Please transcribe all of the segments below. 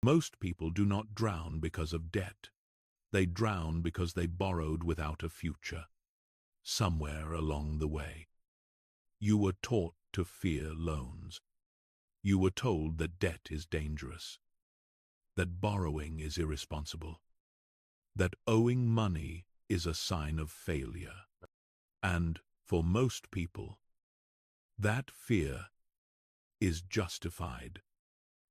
Most people do not drown because of debt. They drown because they borrowed without a future. Somewhere along the way, you were taught to fear loans. You were told that debt is dangerous, that borrowing is irresponsible, that owing money is a sign of failure. And, for most people, that fear is justified,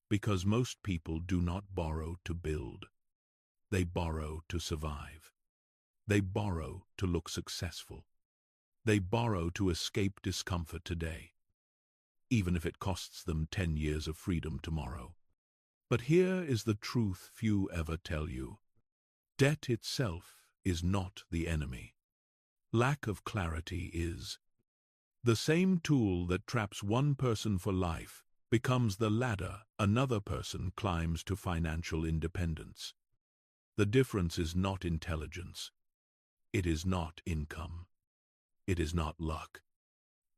because most people do not borrow to build. They borrow to survive. They borrow to look successful. They borrow to escape discomfort today, even if it costs them 10 years of freedom tomorrow. But here is the truth few ever tell you. Debt itself is not the enemy. Lack of clarity is. The same tool that traps one person for life becomes the ladder another person climbs to financial independence. The difference is not intelligence. It is not income. It is not luck.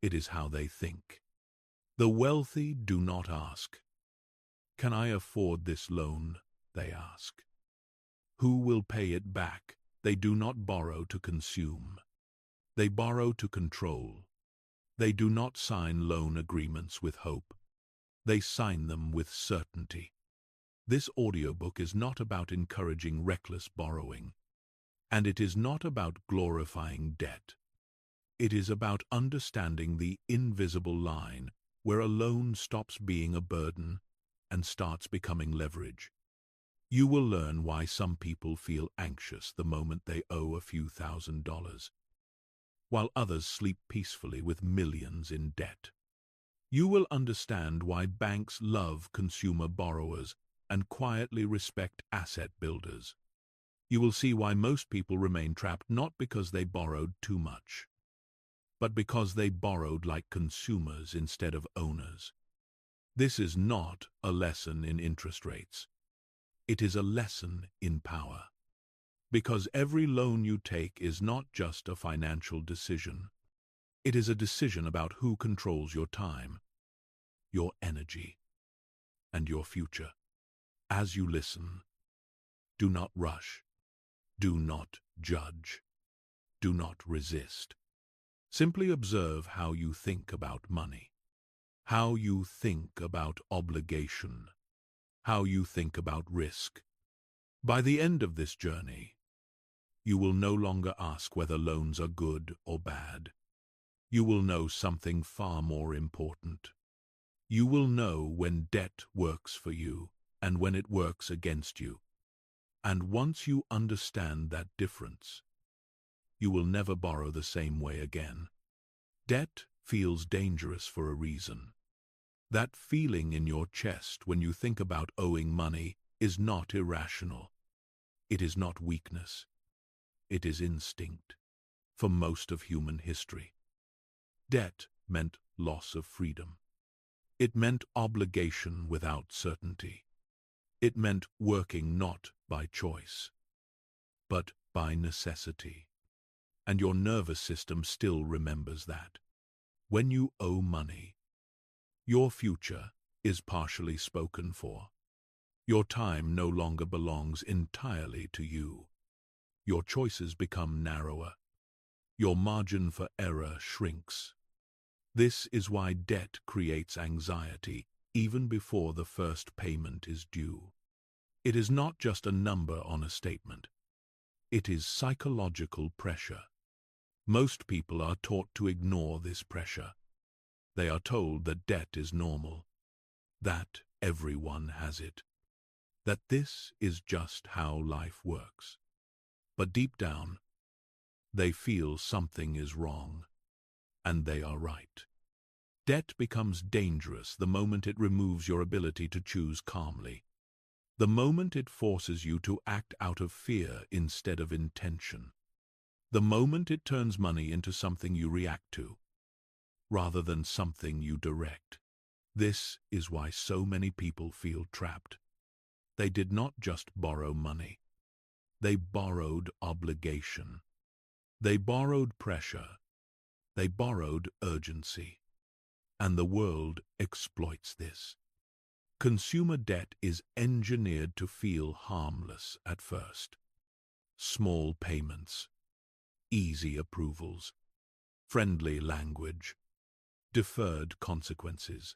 It is how they think. The wealthy do not ask, "Can I afford this loan?" they ask. "Who will pay it back?" They do not borrow to consume. They borrow to control. They do not sign loan agreements with hope. They sign them with certainty. This audiobook is not about encouraging reckless borrowing, and it is not about glorifying debt. It is about understanding the invisible line where a loan stops being a burden and starts becoming leverage. You will learn why some people feel anxious the moment they owe a few $1,000s, while others sleep peacefully with millions in debt. You will understand why banks love consumer borrowers and quietly respect asset builders. You will see why most people remain trapped not because they borrowed too much, but because they borrowed like consumers instead of owners. This is not a lesson in interest rates. It is a lesson in power. Because every loan you take is not just a financial decision. It is a decision about who controls your time, your energy, and your future. As you listen, do not rush. Do not judge. Do not resist. Simply observe how you think about money, how you think about obligation, how you think about risk. By the end of this journey, you will no longer ask whether loans are good or bad. You will know something far more important. You will know when debt works for you and when it works against you. And once you understand that difference, you will never borrow the same way again. Debt feels dangerous for a reason. That feeling in your chest when you think about owing money is not irrational. It is not weakness. It is instinct. For most of human history, debt meant loss of freedom. It meant obligation without certainty. It meant working not by choice, but by necessity. And your nervous system still remembers that. When you owe money, your future is partially spoken for. Your time no longer belongs entirely to you. Your choices become narrower. Your margin for error shrinks. This is why debt creates anxiety even before the first payment is due. It is not just a number on a statement. It is psychological pressure. Most people are taught to ignore this pressure. They are told that debt is normal, that everyone has it, that this is just how life works. But deep down, they feel something is wrong, and they are right. Debt becomes dangerous the moment it removes your ability to choose calmly, the moment it forces you to act out of fear instead of intention, the moment it turns money into something you react to, rather than something you direct. This is why so many people feel trapped. They did not just borrow money. They borrowed obligation. They borrowed pressure. They borrowed urgency. And the world exploits this. Consumer debt is engineered to feel harmless at first. Small payments, easy approvals, friendly language, deferred consequences.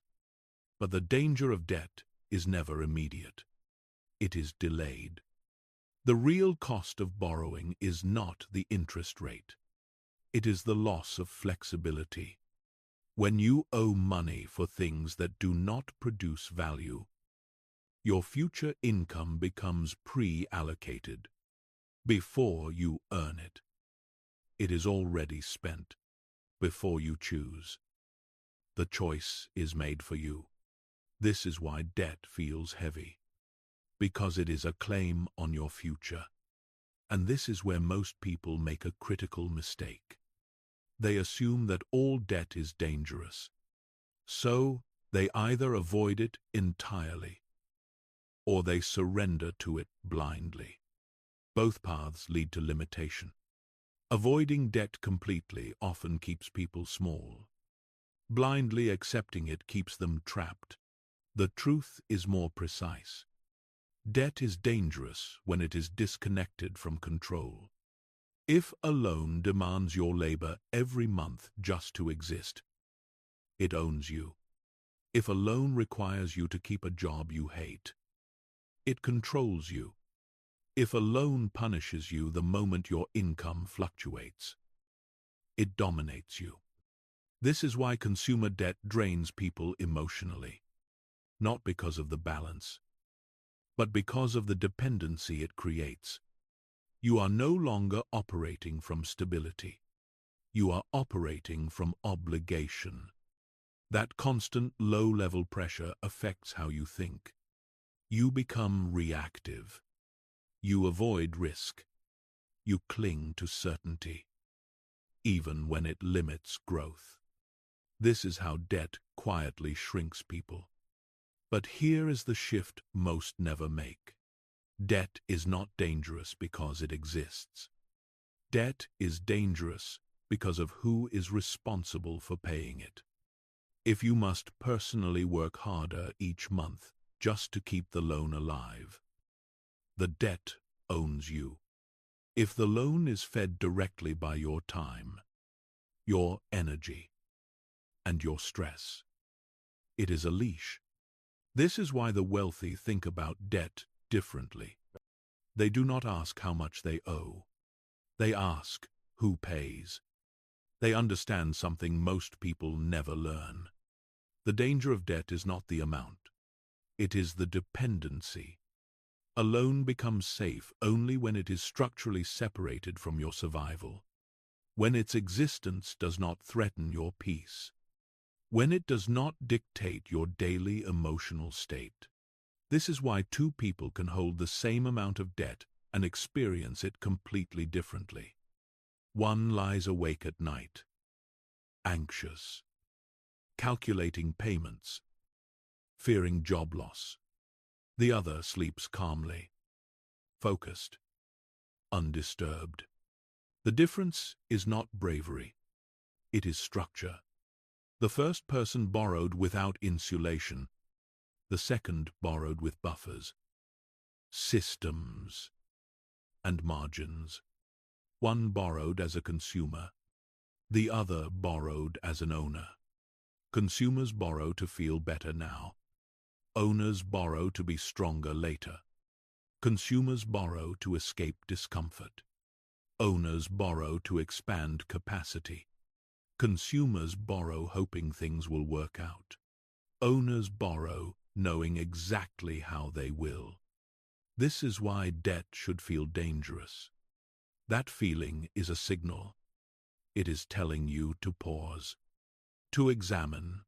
But the danger of debt is never immediate. It is delayed. The real cost of borrowing is not the interest rate. It is the loss of flexibility. When you owe money for things that do not produce value, your future income becomes pre-allocated. Before you earn it, it is already spent. Before you choose, the choice is made for you. This is why debt feels heavy, because it is a claim on your future. And this is where most people make a critical mistake. They assume that all debt is dangerous, so they either avoid it entirely or they surrender to it blindly. Both paths lead to limitation. Avoiding debt completely often keeps people small. Blindly accepting it keeps them trapped. The truth is more precise. Debt is dangerous when it is disconnected from control. If a loan demands your labor every month just to exist, it owns you. If a loan requires you to keep a job you hate, it controls you. If a loan punishes you the moment your income fluctuates, it dominates you. This is why consumer debt drains people emotionally, not because of the balance, but because of the dependency it creates. You are no longer operating from stability. You are operating from obligation. That constant low-level pressure affects how you think. You become reactive. You avoid risk. You cling to certainty, even when it limits growth. This is how debt quietly shrinks people. But here is the shift most never make. Debt is not dangerous because it exists. Debt is dangerous because of who is responsible for paying it. If you must personally work harder each month just to keep the loan alive, the debt owns you. If the loan is fed directly by your time, your energy, and your stress, it is a leash. This is why the wealthy think about debt differently. They do not ask how much they owe. They ask who pays. They understand something most people never learn. The danger of debt is not the amount. It is the dependency. A loan becomes safe only when it is structurally separated from your survival, when its existence does not threaten your peace, when it does not dictate your daily emotional state. This is why two people can hold the same amount of debt and experience it completely differently. One lies awake at night, anxious, calculating payments, fearing job loss. The other sleeps calmly, focused, undisturbed. The difference is not bravery, it is structure. The first person borrowed without insulation, the second borrowed with buffers, systems, and margins. One borrowed as a consumer, the other borrowed as an owner. Consumers borrow to feel better now. Owners borrow to be stronger later. Consumers borrow to escape discomfort. Owners borrow to expand capacity. Consumers borrow hoping things will work out. Owners borrow knowing exactly how they will. This is why debt should feel dangerous. That feeling is a signal. It is telling you to pause, to examine,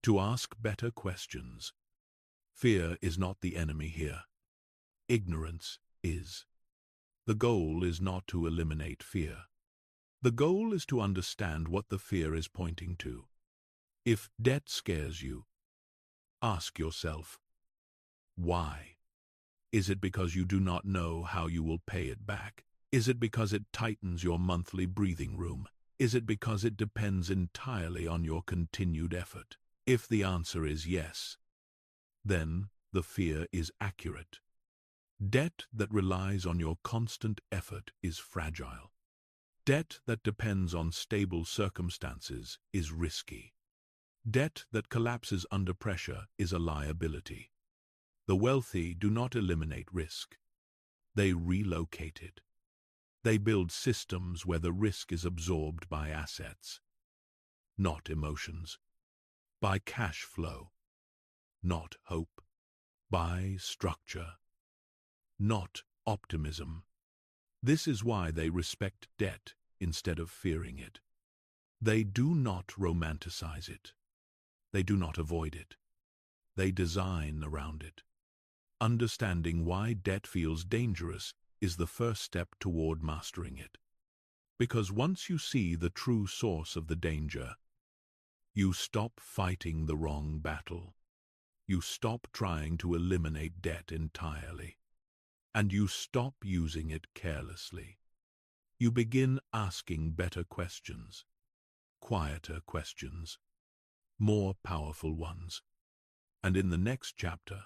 to ask better questions. Fear is not the enemy here. Ignorance is. The goal is not to eliminate fear. The goal is to understand what the fear is pointing to. If debt scares you, ask yourself, why? Is it because you do not know how you will pay it back? Is it because it tightens your monthly breathing room? Is it because it depends entirely on your continued effort? If the answer is yes, then the fear is accurate. Debt that relies on your constant effort is fragile. Debt that depends on stable circumstances is risky. Debt that collapses under pressure is a liability. The wealthy do not eliminate risk. They relocate it. They build systems where the risk is absorbed by assets, not emotions, by cash flow, not hope, by structure, not optimism. This is why they respect debt instead of fearing it. They do not romanticize it. They do not avoid it. They design around it. Understanding why debt feels dangerous is the first step toward mastering it. Because once you see the true source of the danger, you stop fighting the wrong battle. You stop trying to eliminate debt entirely. And you stop using it carelessly. You begin asking better questions, quieter questions, more powerful ones. And in the next chapter,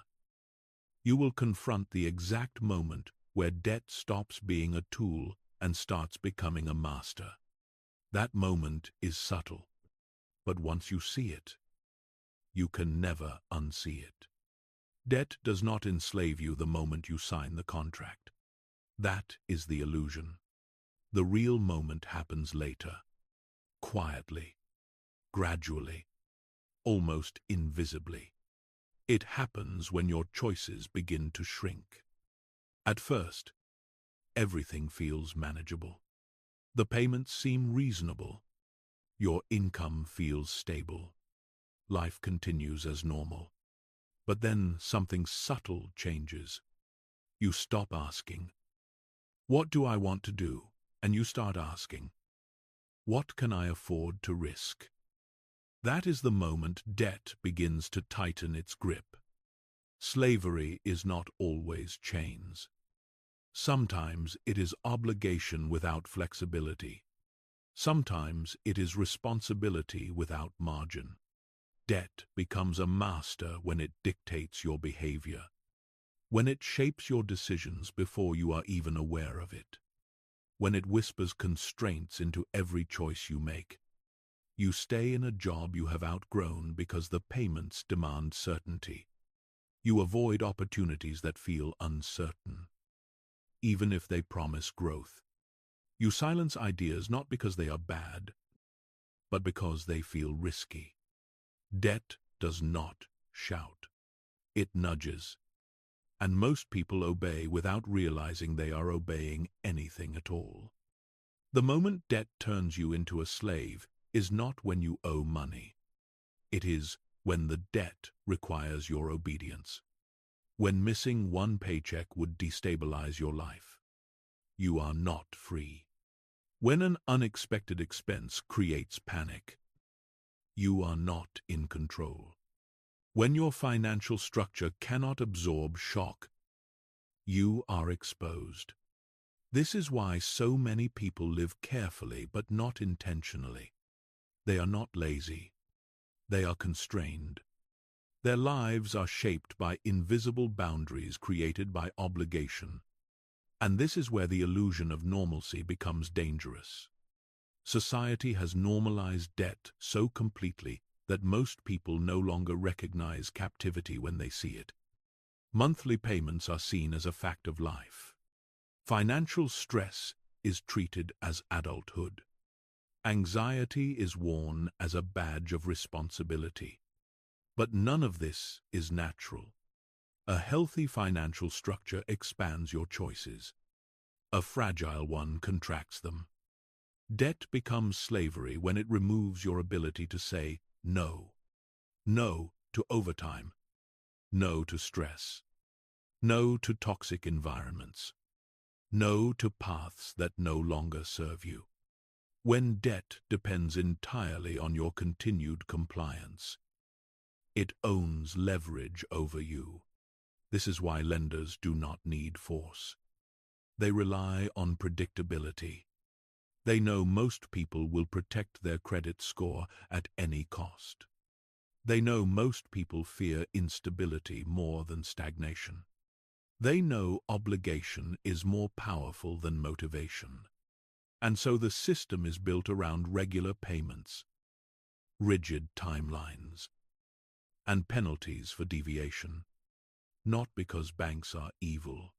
you will confront the exact moment where debt stops being a tool and starts becoming a master. That moment is subtle, but once you see it, you can never unsee it. Debt does not enslave you the moment you sign the contract. That is the illusion. The real moment happens later, quietly, gradually, almost invisibly. It happens when your choices begin to shrink. At first, everything feels manageable. The payments seem reasonable. Your income feels stable. Life continues as normal. But then something subtle changes. You stop asking, "What do I want to do?" And you start asking, "What can I afford to risk?" That is the moment debt begins to tighten its grip. Slavery is not always chains. Sometimes it is obligation without flexibility. Sometimes it is responsibility without margin. Debt becomes a master when it dictates your behavior, when it shapes your decisions before you are even aware of it, when it whispers constraints into every choice you make. You stay in a job you have outgrown because the payments demand certainty. You avoid opportunities that feel uncertain, even if they promise growth. You silence ideas not because they are bad, but because they feel risky. Debt does not shout. It nudges. And most people obey without realizing they are obeying anything at all. The moment debt turns you into a slave is not when you owe money. It is when the debt requires your obedience. When missing one paycheck would destabilize your life. You are not free. When an unexpected expense creates panic, you are not in control. When your financial structure cannot absorb shock, you are exposed. This is why so many people live carefully but not intentionally. They are not lazy. They are constrained. Their lives are shaped by invisible boundaries created by obligation. And this is where the illusion of normalcy becomes dangerous. Society has normalized debt so completely that most people no longer recognize captivity when they see it. Monthly payments are seen as a fact of life. Financial stress is treated as adulthood. Anxiety is worn as a badge of responsibility. But none of this is natural. A healthy financial structure expands your choices. A fragile one contracts them. Debt becomes slavery when it removes your ability to say no. No to overtime. No to stress. No to toxic environments. No to paths that no longer serve you. When debt depends entirely on your continued compliance, it owns leverage over you. This is why lenders do not need force. They rely on predictability. They know most people will protect their credit score at any cost. They know most people fear instability more than stagnation. They know obligation is more powerful than motivation. And so the system is built around regular payments, rigid timelines, and penalties for deviation, not because banks are evil,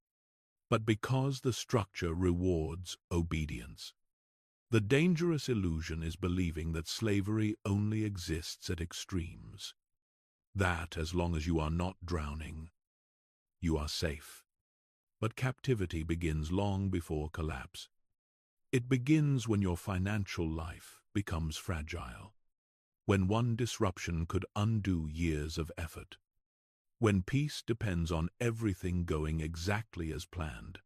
but because the structure rewards obedience. The dangerous illusion is believing that slavery only exists at extremes, that as long as you are not drowning, you are safe. But captivity begins long before collapse. It begins when your financial life becomes fragile, when one disruption could undo years of effort, when peace depends on everything going exactly as planned.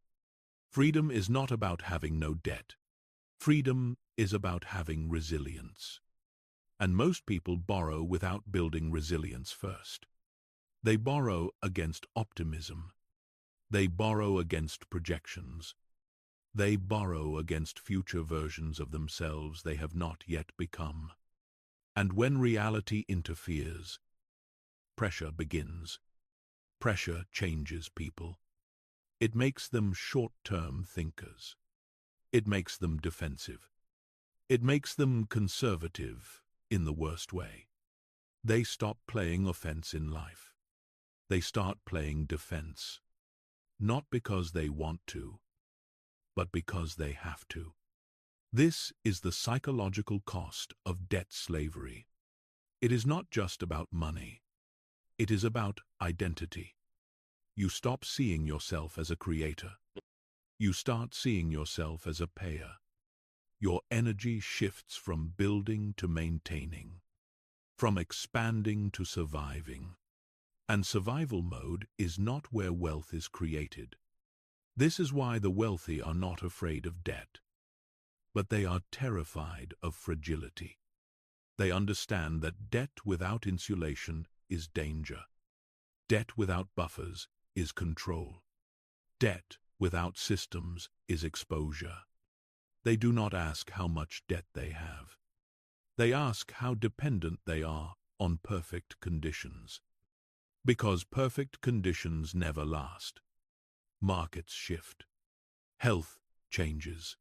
Freedom is not about having no debt. Freedom is about having resilience. And most people borrow without building resilience first. They borrow against optimism. They borrow against projections. They borrow against future versions of themselves they have not yet become. And when reality interferes, pressure begins. Pressure changes people. It makes them short-term thinkers. It makes them defensive. It makes them conservative in the worst way. They stop playing offense in life. They start playing defense, not because they want to, but because they have to. This is the psychological cost of debt slavery. It is not just about money. It is about identity. You stop seeing yourself as a creator. You start seeing yourself as a payer. Your energy shifts from building to maintaining, from expanding to surviving. And survival mode is not where wealth is created. This is why the wealthy are not afraid of debt, but they are terrified of fragility. They understand that debt without insulation is danger. Debt without buffers is control. Debt without systems is exposure. They do not ask how much debt they have. They ask how dependent they are on perfect conditions. Because perfect conditions never last. Markets shift. Health changes.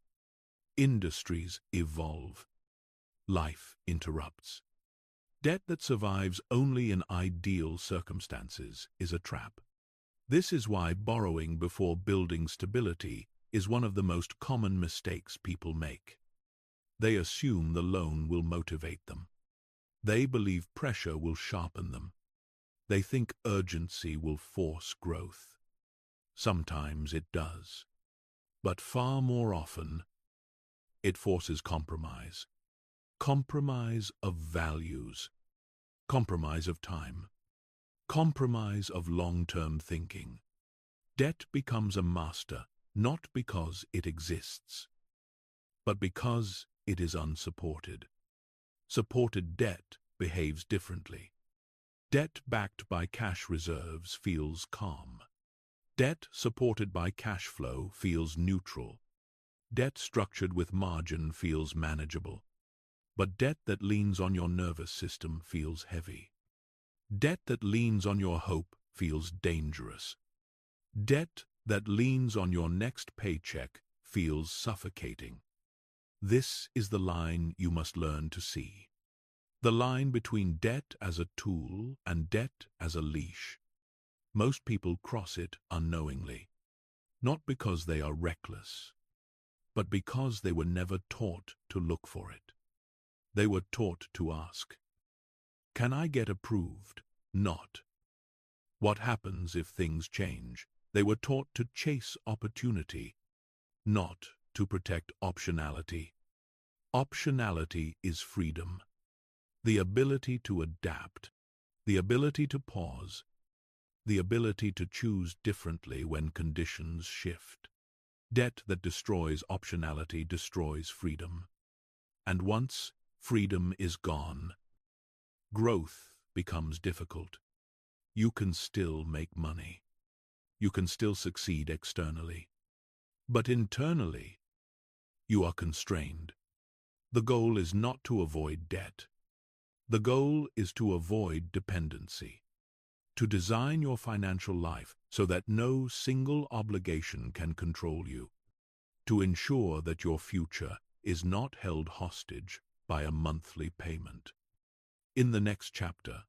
Industries evolve. Life interrupts. Debt that survives only in ideal circumstances is a trap. This is why borrowing before building stability is one of the most common mistakes people make. They assume the loan will motivate them. They believe pressure will sharpen them. They think urgency will force growth. Sometimes it does. But far more often, it forces compromise. Compromise of values. Compromise of time. Compromise of long-term thinking. Debt becomes a master, not because it exists, but because it is unsupported. Supported debt behaves differently. Debt backed by cash reserves feels calm. Debt supported by cash flow feels neutral. Debt structured with margin feels manageable. But debt that leans on your nervous system feels heavy. Debt that leans on your hope feels dangerous. Debt that leans on your next paycheck feels suffocating. This is the line you must learn to see. The line between debt as a tool and debt as a leash. Most people cross it unknowingly, not because they are reckless, but because they were never taught to look for it. They were taught to ask, "Can I get approved?" Not, "What happens if things change?" They were taught to chase opportunity, not to protect optionality. Optionality is freedom. The ability to adapt, the ability to pause, the ability to choose differently when conditions shift. Debt that destroys optionality destroys freedom. And once freedom is gone, growth becomes difficult. You can still make money. You can still succeed externally. But internally, you are constrained. The goal is not to avoid debt. The goal is to avoid dependency, to design your financial life so that no single obligation can control you, to ensure that your future is not held hostage by a monthly payment. In the next chapter,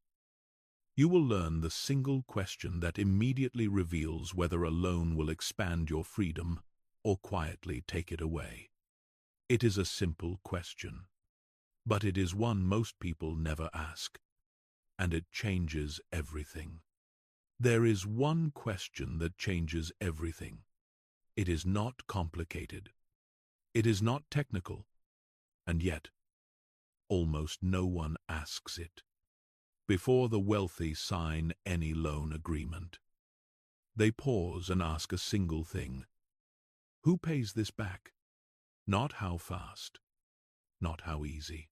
you will learn the single question that immediately reveals whether a loan will expand your freedom or quietly take it away. It is a simple question, but it is one most people never ask, and it changes everything. There is one question that changes everything. It is not complicated. It is not technical, and yet almost no one asks it. Before the wealthy sign any loan agreement, they pause and ask a single thing. Who pays this back? Not how fast, not how easy,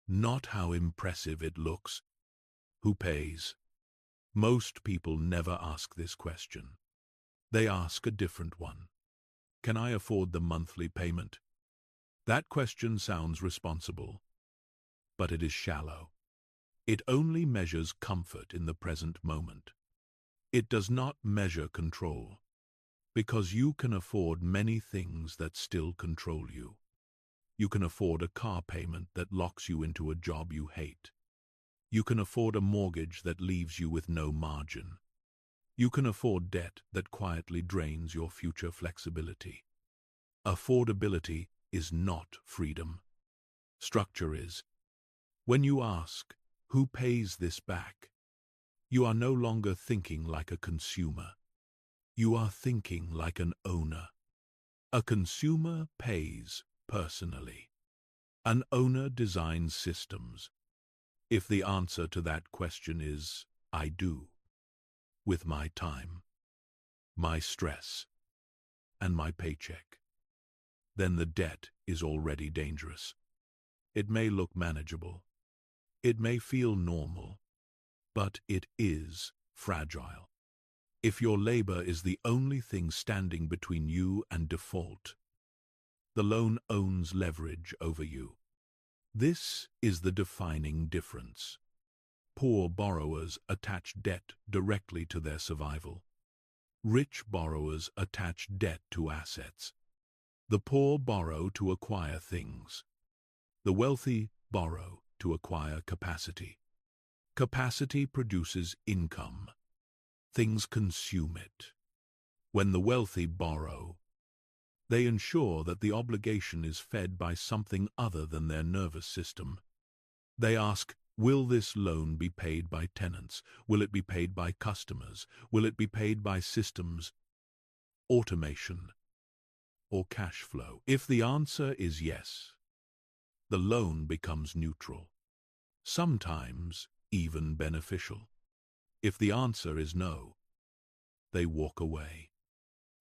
not how impressive it looks. Who pays? Most people never ask this question. They ask a different one. Can I afford the monthly payment? That question sounds responsible, but it is shallow. It only measures comfort in the present moment. It does not measure control, because you can afford many things that still control you. You can afford a car payment that locks you into a job you hate. You can afford a mortgage that leaves you with no margin. You can afford debt that quietly drains your future flexibility. Affordability is not freedom. Structure is. When you ask, who pays this back? You are no longer thinking like a consumer. You are thinking like an owner. A consumer pays personally. An owner designs systems. If the answer to that question is, I do, with my time, my stress, and my paycheck, then the debt is already dangerous. It may look manageable. It may feel normal, but it is fragile. If your labor is the only thing standing between you and default, the loan owns leverage over you. This is the defining difference. Poor borrowers attach debt directly to their survival. Rich borrowers attach debt to assets. The poor borrow to acquire things. The wealthy borrow to acquire capacity. Capacity produces income. Things consume it. When the wealthy borrow, they ensure that the obligation is fed by something other than their nervous system. They ask, will this loan be paid by tenants? Will it be paid by customers? Will it be paid by systems, automation, or cash flow? If the answer is yes, the loan becomes neutral, sometimes even beneficial. If the answer is no, they walk away.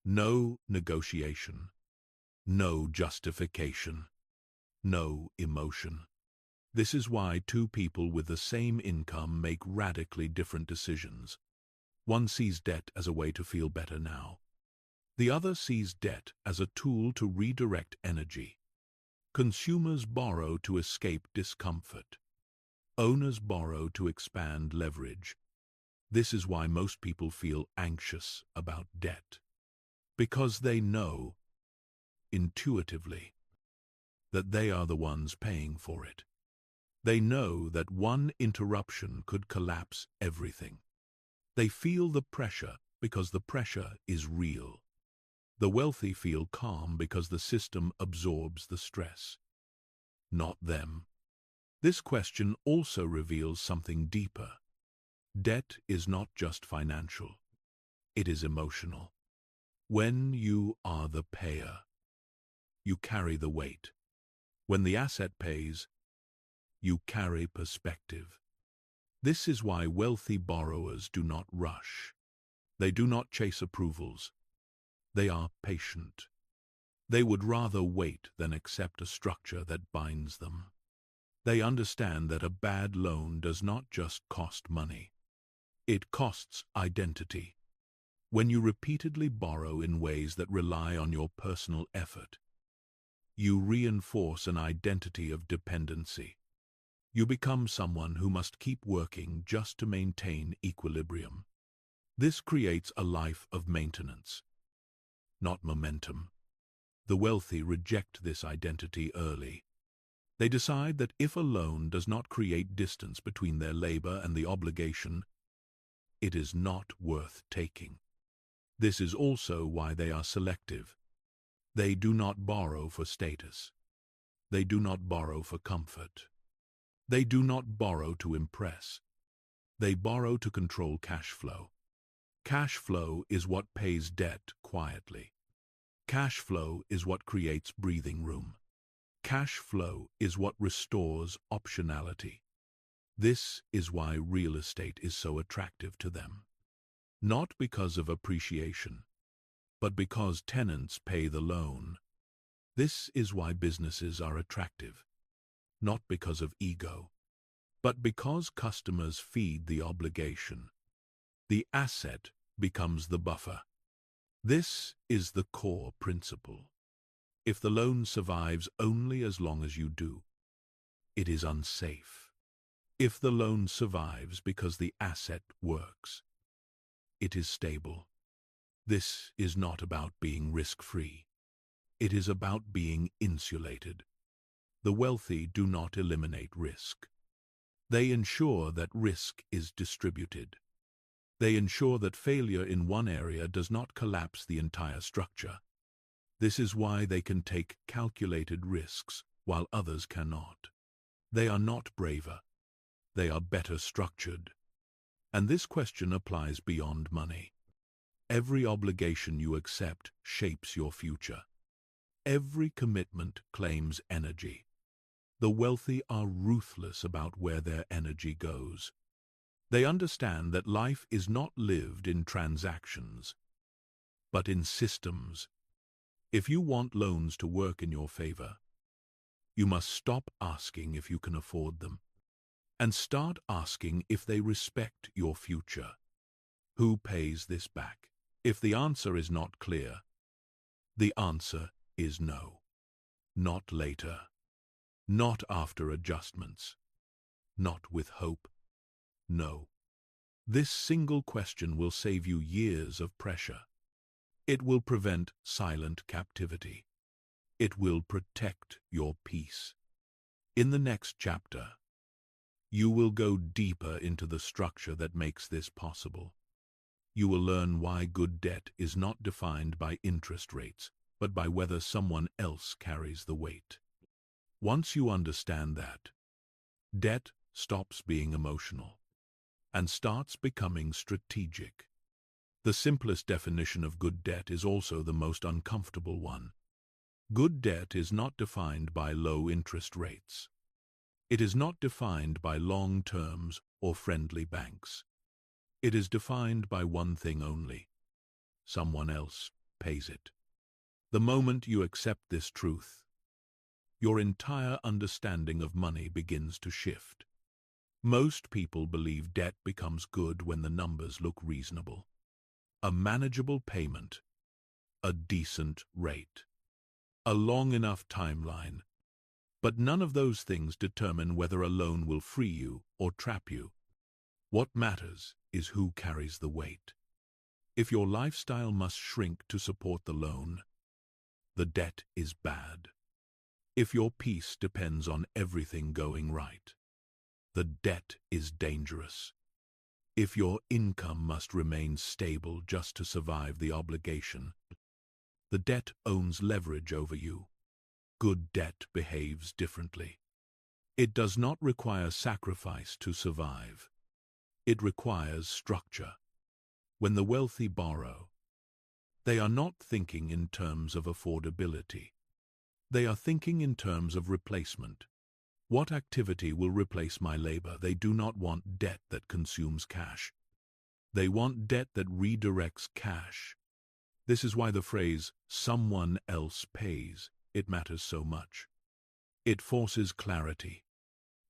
No negotiation, no justification, no emotion. This is why two people with the same income make radically different decisions. One sees debt as a way to feel better now. The other sees debt as a tool to redirect energy. Consumers borrow to escape discomfort. Owners borrow to expand leverage. This is why most people feel anxious about debt, because they know, intuitively, that they are the ones paying for it. They know that one interruption could collapse everything. They feel the pressure because the pressure is real. The wealthy feel calm because the system absorbs the stress, not them. This question also reveals something deeper. Debt is not just financial. It is emotional. When you are the payer, you carry the weight. When the asset pays, you carry perspective. This is why wealthy borrowers do not rush. They do not chase approvals. They are patient. They would rather wait than accept a structure that binds them. They understand that a bad loan does not just cost money. It costs identity. When you repeatedly borrow in ways that rely on your personal effort, you reinforce an identity of dependency. You become someone who must keep working just to maintain equilibrium. This creates a life of maintenance, not momentum. The wealthy reject this identity early. They decide that if a loan does not create distance between their labor and the obligation, it is not worth taking. This is also why they are selective. They do not borrow for status. They do not borrow for comfort. They do not borrow to impress. They borrow to control cash flow. Cash flow is what pays debt quietly. Cash flow is what creates breathing room. Cash flow is what restores optionality. This is why real estate is so attractive to them. Not because of appreciation, but because tenants pay the loan. This is why businesses are attractive. Not because of ego, but because customers feed the obligation. The asset becomes the buffer. This is the core principle. If the loan survives only as long as you do, it is unsafe. If the loan survives because the asset works, it is stable. This is not about being risk-free. It is about being insulated. The wealthy do not eliminate risk. They ensure that risk is distributed. They ensure that failure in one area does not collapse the entire structure. This is why they can take calculated risks while others cannot. They are not braver. They are better structured. And this question applies beyond money. Every obligation you accept shapes your future. Every commitment claims energy. The wealthy are ruthless about where their energy goes. They understand that life is not lived in transactions, but in systems. If you want loans to work in your favor, you must stop asking if you can afford them, and start asking if they respect your future. Who pays this back? If the answer is not clear, the answer is no. Not later. Not after adjustments. Not with hope. No. This single question will save you years of pressure. It will prevent silent captivity. It will protect your peace. In the next chapter, you will go deeper into the structure that makes this possible. You will learn why good debt is not defined by interest rates, but by whether someone else carries the weight. Once you understand that, debt stops being emotional and starts becoming strategic. The simplest definition of good debt is also the most uncomfortable one. Good debt is not defined by low interest rates. It is not defined by long terms or friendly banks. It is defined by one thing only: someone else pays it. The moment you accept this truth, your entire understanding of money begins to shift. Most people believe debt becomes good when the numbers look reasonable. A manageable payment, a decent rate, a long enough timeline. But none of those things determine whether a loan will free you or trap you. What matters is who carries the weight. If your lifestyle must shrink to support the loan, the debt is bad. If your peace depends on everything going right, the debt is dangerous. If your income must remain stable just to survive the obligation, the debt owns leverage over you. Good debt behaves differently. It does not require sacrifice to survive. It requires structure. When the wealthy borrow, they are not thinking in terms of affordability. They are thinking in terms of replacement. What activity will replace my labor? They do not want debt that consumes cash. They want debt that redirects cash. This is why the phrase, "someone else pays," it matters so much. It forces clarity.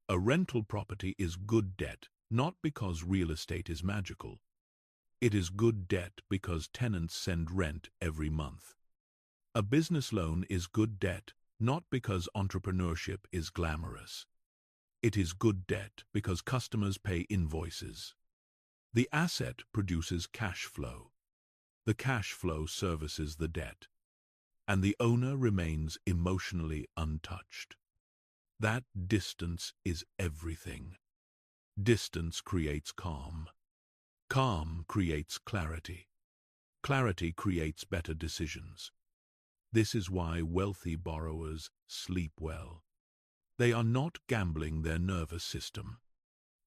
A rental property is good debt, not because real estate is magical. It is good debt because tenants send rent every month. A business loan is good debt, not because entrepreneurship is glamorous. It is good debt because customers pay invoices. The asset produces cash flow. The cash flow services the debt, and the owner remains emotionally untouched. That distance is everything. Distance creates calm. Calm creates clarity. Clarity creates better decisions. This is why wealthy borrowers sleep well. They are not gambling their nervous system.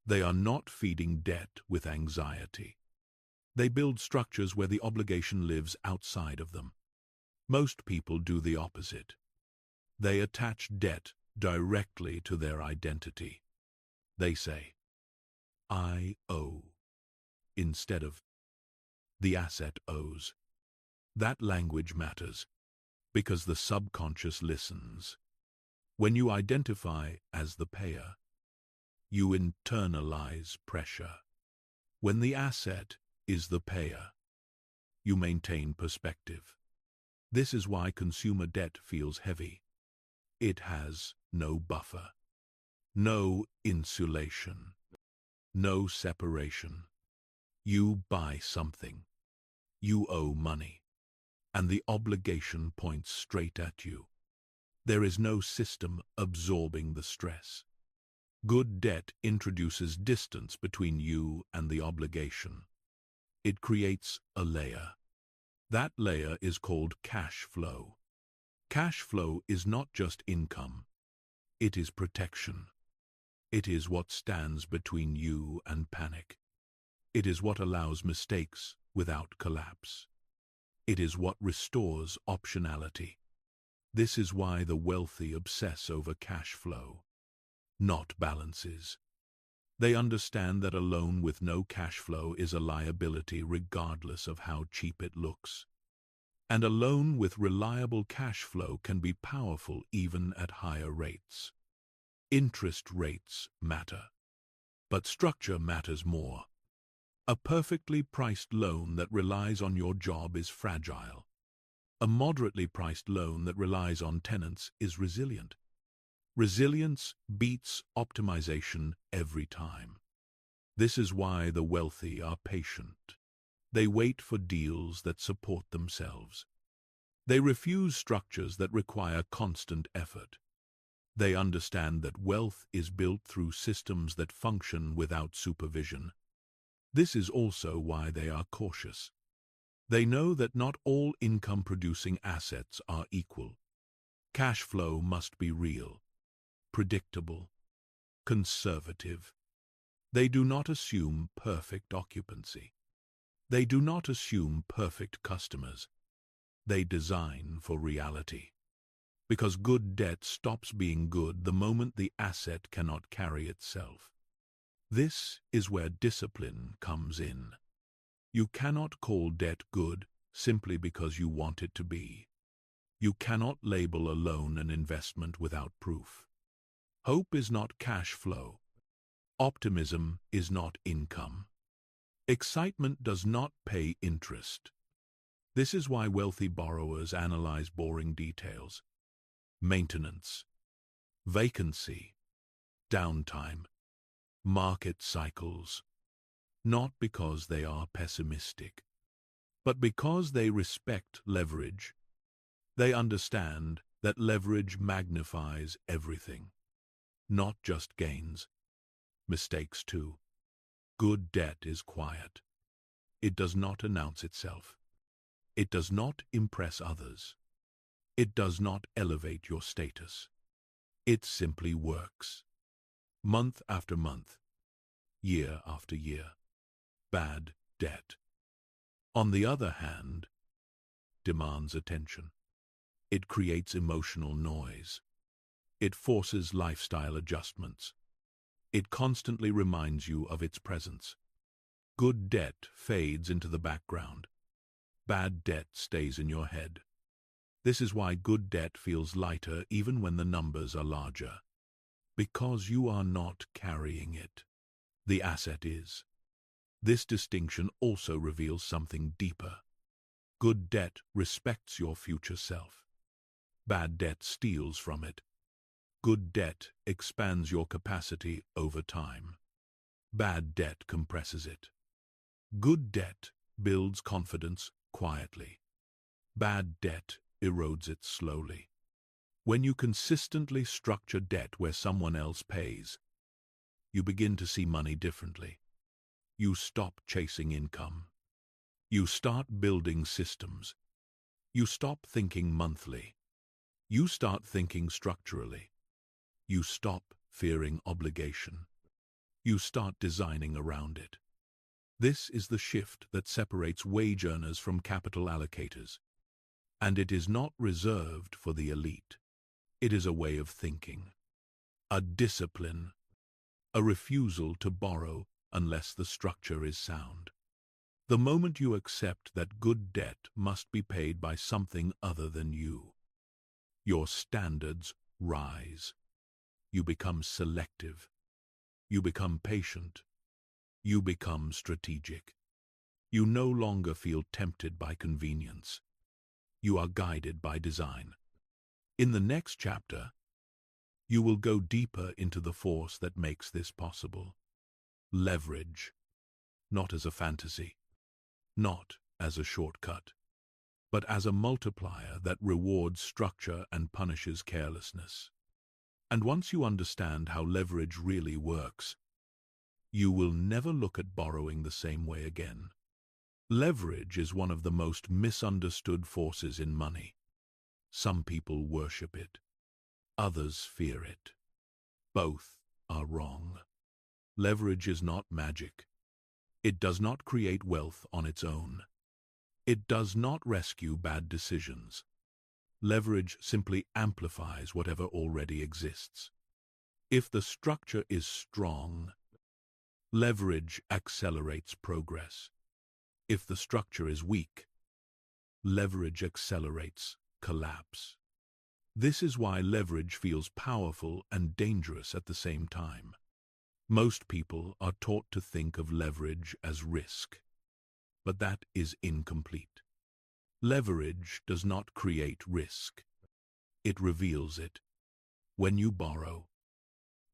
They are not feeding debt with anxiety. They build structures where the obligation lives outside of them. Most people do the opposite. They attach debt directly to their identity. They say, "I owe," instead of "the asset owes." That language matters because the subconscious listens. When you identify as the payer, you internalize pressure. When the asset is the payer, you maintain perspective. This is why consumer debt feels heavy. It has no buffer, no insulation, no separation. You buy something, you owe money, and the obligation points straight at you. There is no system absorbing the stress. Good debt introduces distance between you and the obligation. It creates a layer. That layer is called cash flow. Cash flow is not just income. It is protection. It is what stands between you and panic. It is what allows mistakes without collapse. It is what restores optionality. This is why the wealthy obsess over cash flow, not balances. They understand that a loan with no cash flow is a liability regardless of how cheap it looks. And a loan with reliable cash flow can be powerful even at higher rates. Interest rates matter, but structure matters more. A perfectly priced loan that relies on your job is fragile. A moderately priced loan that relies on tenants is resilient. Resilience beats optimization every time. This is why the wealthy are patient. They wait for deals that support themselves. They refuse structures that require constant effort. They understand that wealth is built through systems that function without supervision. This is also why they are cautious. They know that not all income-producing assets are equal. Cash flow must be real, predictable, conservative. They do not assume perfect occupancy. They do not assume perfect customers. They design for reality. Because good debt stops being good the moment the asset cannot carry itself. This is where discipline comes in. You cannot call debt good simply because you want it to be. You cannot label a loan an investment without proof. Hope is not cash flow. Optimism is not income. Excitement does not pay interest. This is why wealthy borrowers analyze boring details. Maintenance, vacancy, downtime, market cycles. Not because they are pessimistic, but because they respect leverage. They understand that leverage magnifies everything, not just gains, mistakes too. Good debt is quiet. It does not announce itself. It does not impress others. It does not elevate your status. It simply works. Month after month, year after year. Bad debt, on the other hand, demands attention. It creates emotional noise. It forces lifestyle adjustments. It constantly reminds you of its presence. Good debt fades into the background. Bad debt stays in your head. This is why good debt feels lighter even when the numbers are larger. Because you are not carrying it. The asset is. This distinction also reveals something deeper. Good debt respects your future self. Bad debt steals from it. Good debt expands your capacity over time. Bad debt compresses it. Good debt builds confidence quietly. Bad debt erodes it slowly. When you consistently structure debt where someone else pays, you begin to see money differently. You stop chasing income. You start building systems. You stop thinking monthly. You start thinking structurally. You stop fearing obligation. You start designing around it. This is the shift that separates wage earners from capital allocators. And it is not reserved for the elite. It is a way of thinking, a discipline, a refusal to borrow unless the structure is sound. The moment you accept that good debt must be paid by something other than you, your standards rise. You become selective. You become patient. You become strategic. You no longer feel tempted by convenience. You are guided by design. In the next chapter, you will go deeper into the force that makes this possible. Leverage, not as a fantasy, not as a shortcut, but as a multiplier that rewards structure and punishes carelessness. And once you understand how leverage really works, you will never look at borrowing the same way again. Leverage is one of the most misunderstood forces in money. Some people worship it. Others fear it. Both are wrong. Leverage is not magic. It does not create wealth on its own. It does not rescue bad decisions. Leverage simply amplifies whatever already exists. If the structure is strong, leverage accelerates progress. If the structure is weak, leverage accelerates collapse. This is why leverage feels powerful and dangerous at the same time. Most people are taught to think of leverage as risk, but that is incomplete. Leverage does not create risk. It reveals it. When you borrow,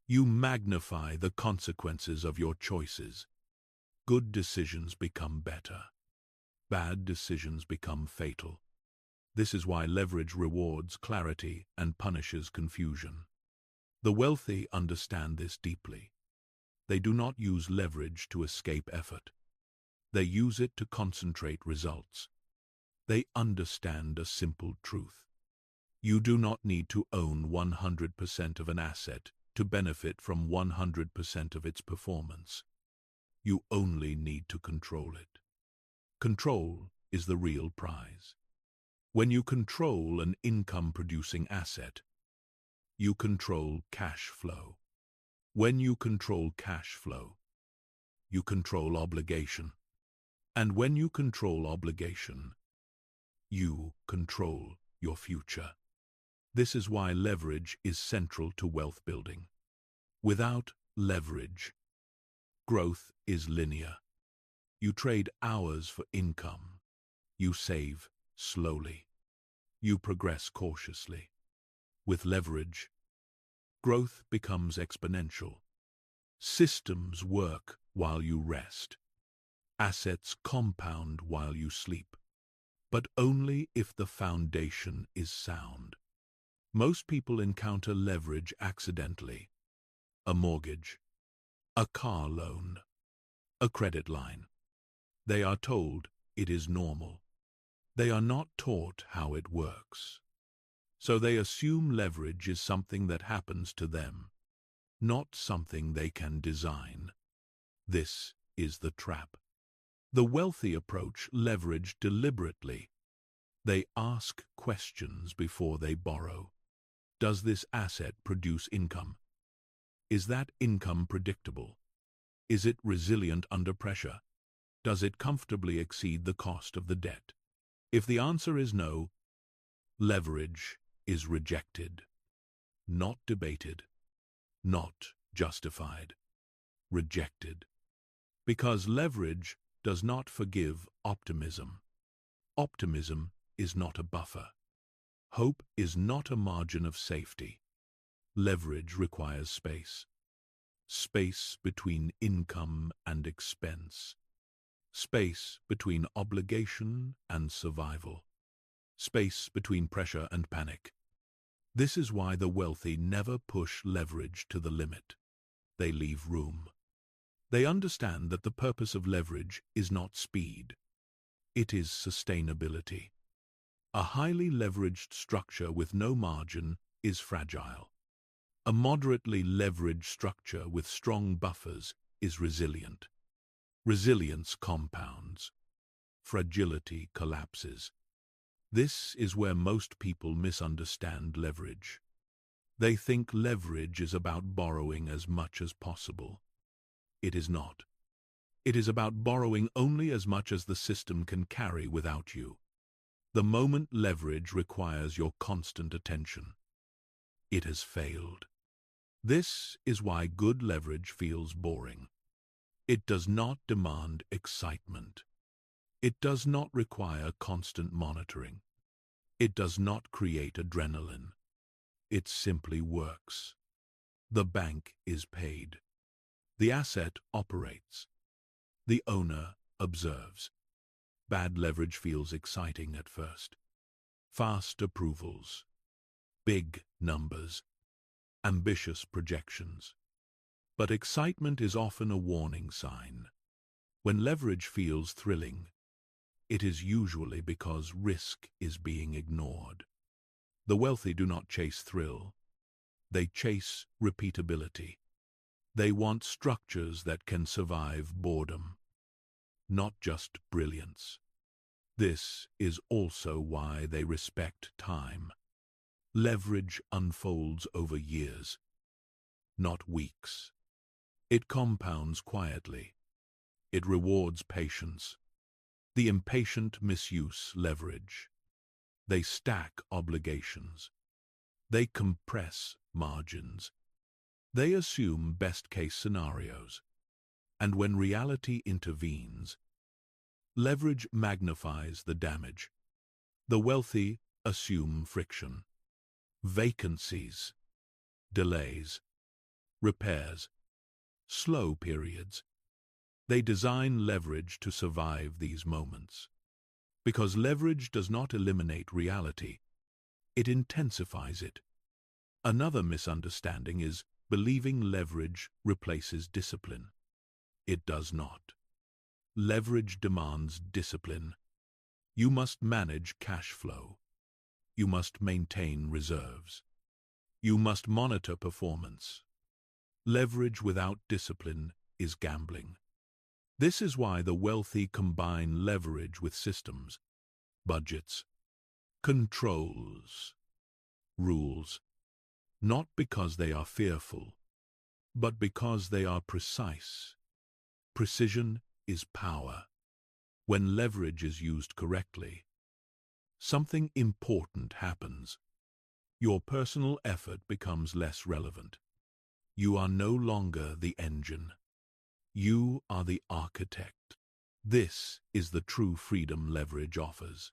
you magnify the consequences of your choices. Good decisions become better. Bad decisions become fatal. This is why leverage rewards clarity and punishes confusion. The wealthy understand this deeply. They do not use leverage to escape effort. They use it to concentrate results. They understand a simple truth. You do not need to own 100% of an asset to benefit from 100% of its performance. You only need to control it. Control is the real prize. When you control an income-producing asset, you control cash flow. When you control cash flow, you control obligation. And when you control obligation, you control your future. This is why leverage is central to wealth building. Without leverage, growth is linear. You trade hours for income. You save slowly. You progress cautiously. With leverage, growth becomes exponential. Systems work while you rest. Assets compound while you sleep. But only if the foundation is sound. Most people encounter leverage accidentally. A mortgage, a car loan, a credit line. They are told it is normal. They are not taught how it works. So they assume leverage is something that happens to them, not something they can design. This is the trap. The wealthy approach leverage deliberately. They ask questions before they borrow. Does this asset produce income? Is that income predictable? Is it resilient under pressure? Does it comfortably exceed the cost of the debt? If the answer is no, leverage is rejected. Not debated. Not justified. Rejected. Because leverage does not forgive optimism. Optimism is not a buffer. Hope is not a margin of safety. Leverage requires space. Space between income and expense. Space between obligation and survival. Space between pressure and panic. This is why the wealthy never push leverage to the limit. They leave room. They understand that the purpose of leverage is not speed. It is sustainability. A highly leveraged structure with no margin is fragile. A moderately leveraged structure with strong buffers is resilient. Resilience compounds. Fragility collapses. This is where most people misunderstand leverage. They think leverage is about borrowing as much as possible. It is not. It is about borrowing only as much as the system can carry without you. The moment leverage requires your constant attention, it has failed. This is why good leverage feels boring. It does not demand excitement. It does not require constant monitoring. It does not create adrenaline. It simply works. The bank is paid. The asset operates. The owner observes. Bad leverage feels exciting at first. Fast approvals, big numbers, ambitious projections. But excitement is often a warning sign. When leverage feels thrilling, it is usually because risk is being ignored. The wealthy do not chase thrill. They chase repeatability. They want structures that can survive boredom, not just brilliance. This is also why they respect time. Leverage unfolds over years, not weeks. It compounds quietly. It rewards patience. The impatient misuse leverage. They stack obligations. They compress margins. They assume best-case scenarios. And when reality intervenes, leverage magnifies the damage. The wealthy assume friction, vacancies, delays, repairs, slow periods. They design leverage to survive these moments. Because leverage does not eliminate reality, it intensifies it. Another misunderstanding is believing leverage replaces discipline. It does not. Leverage demands discipline. You must manage cash flow. You must maintain reserves. You must monitor performance. Leverage without discipline is gambling. This is why the wealthy combine leverage with systems, budgets, controls, rules, not because they are fearful, but because they are precise. Precision is power. When leverage is used correctly, something important happens. Your personal effort becomes less relevant. You are no longer the engine. You are the architect. This is the true freedom leverage offers.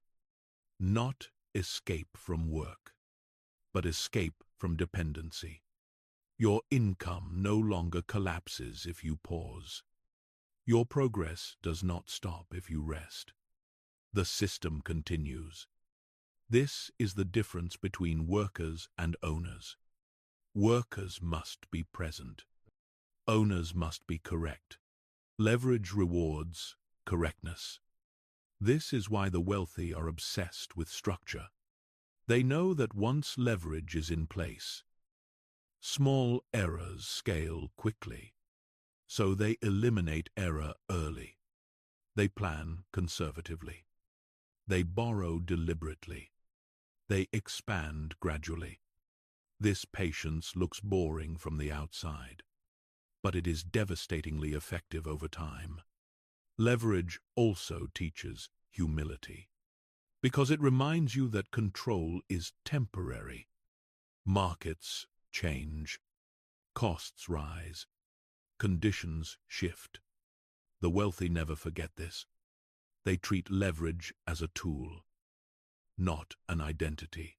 Not escape from work, but escape from dependency. Your income no longer collapses if you pause. Your progress does not stop if you rest. The system continues. This is the difference between workers and owners. Workers must be present. Owners must be correct. Leverage rewards correctness. This is why the wealthy are obsessed with structure. They know that once leverage is in place, small errors scale quickly. So they eliminate error early. They plan conservatively. They borrow deliberately. They expand gradually. This patience looks boring from the outside, but it is devastatingly effective over time. Leverage also teaches humility, because it reminds you that control is temporary. Markets change. Costs rise. Conditions shift. The wealthy never forget this. They treat leverage as a tool, not an identity.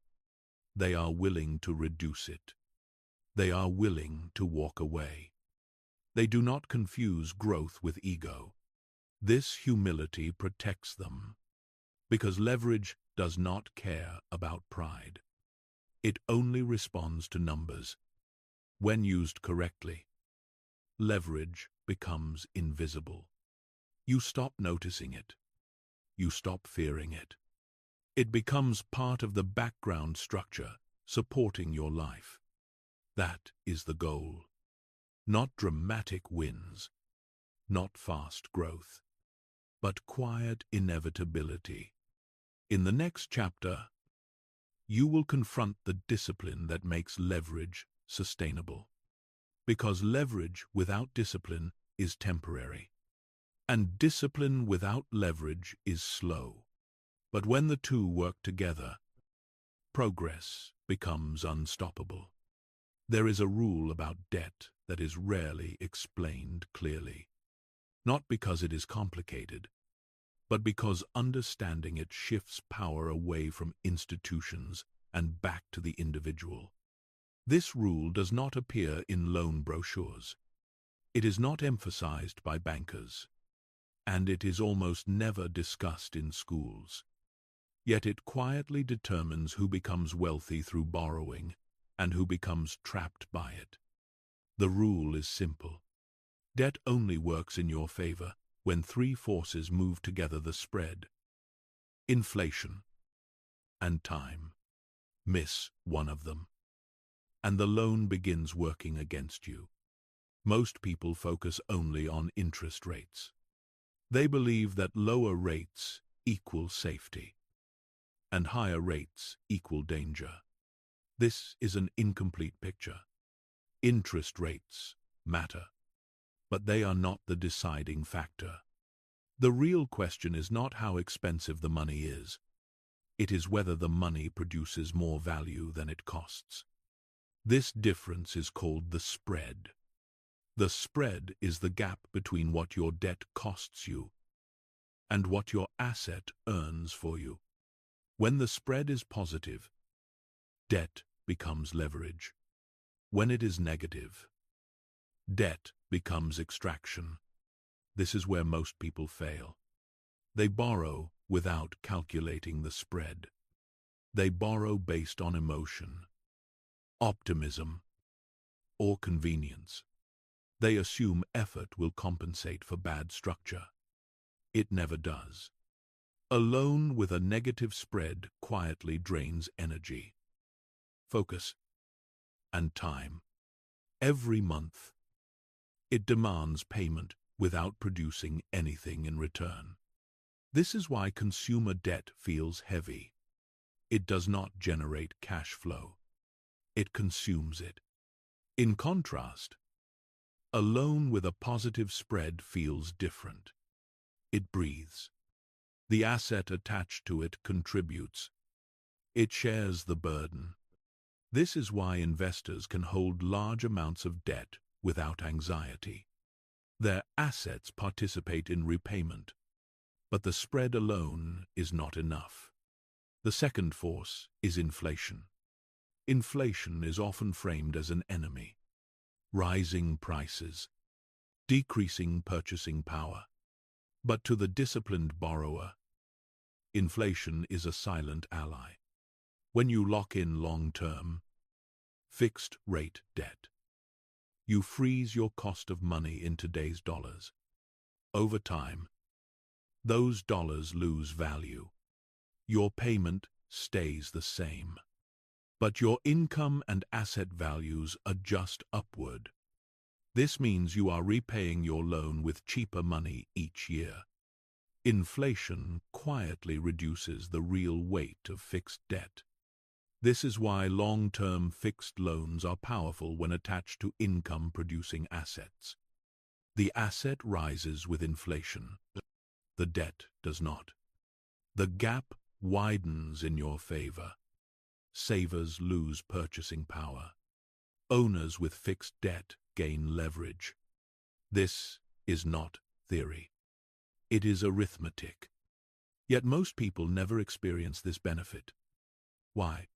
They are willing to reduce it, They are willing to walk away. They do not confuse growth with ego. This humility protects them, because leverage does not care about pride. It only responds to numbers. When used correctly, leverage becomes invisible. You stop noticing it. You stop fearing it. It becomes part of the background structure supporting your life. That is the goal. Not dramatic wins, not fast growth, but quiet inevitability. In the next chapter, you will confront the discipline that makes leverage sustainable. Because leverage without discipline is temporary, and discipline without leverage is slow. But when the two work together, progress becomes unstoppable. There is a rule about debt that is rarely explained clearly, not because it is complicated, but because understanding it shifts power away from institutions and back to the individual. This rule does not appear in loan brochures. It is not emphasized by bankers, and it is almost never discussed in schools. Yet it quietly determines who becomes wealthy through borrowing and who becomes trapped by it. The rule is simple. Debt only works in your favor when three forces move together: the spread, inflation, and time. Miss one of them, and the loan begins working against you. Most people focus only on interest rates. They believe that lower rates equal safety, and higher rates equal danger. This is an incomplete picture. Interest rates matter, but they are not the deciding factor. The real question is not how expensive the money is. It is whether the money produces more value than it costs. This difference is called the spread. The spread is the gap between what your debt costs you and what your asset earns for you. When the spread is positive, debt becomes leverage. When it is negative, debt becomes extraction. This is where most people fail. They borrow without calculating the spread. They borrow based on emotion, optimism, or convenience. They assume effort will compensate for bad structure. It never does. A loan with a negative spread quietly drains energy, focus, and time. Every month, it demands payment without producing anything in return. This is why consumer debt feels heavy. It does not generate cash flow. It consumes it. In contrast, a loan with a positive spread feels different. It breathes. The asset attached to it contributes. It shares the burden. This is why investors can hold large amounts of debt without anxiety. Their assets participate in repayment, but the spread alone is not enough. The second force is inflation. Inflation is often framed as an enemy. Rising prices, decreasing purchasing power. But to the disciplined borrower, inflation is a silent ally. When you lock in long-term, fixed-rate debt, you freeze your cost of money in today's dollars. Over time, those dollars lose value. Your payment stays the same, but your income and asset values adjust upward. This means you are repaying your loan with cheaper money each year. Inflation quietly reduces the real weight of fixed debt. This is why long-term fixed loans are powerful when attached to income-producing assets. The asset rises with inflation. The debt does not. The gap widens in your favor. Savers lose purchasing power. Owners with fixed debt gain leverage. This is not theory. It is arithmetic. Yet most people never experience this benefit. Why?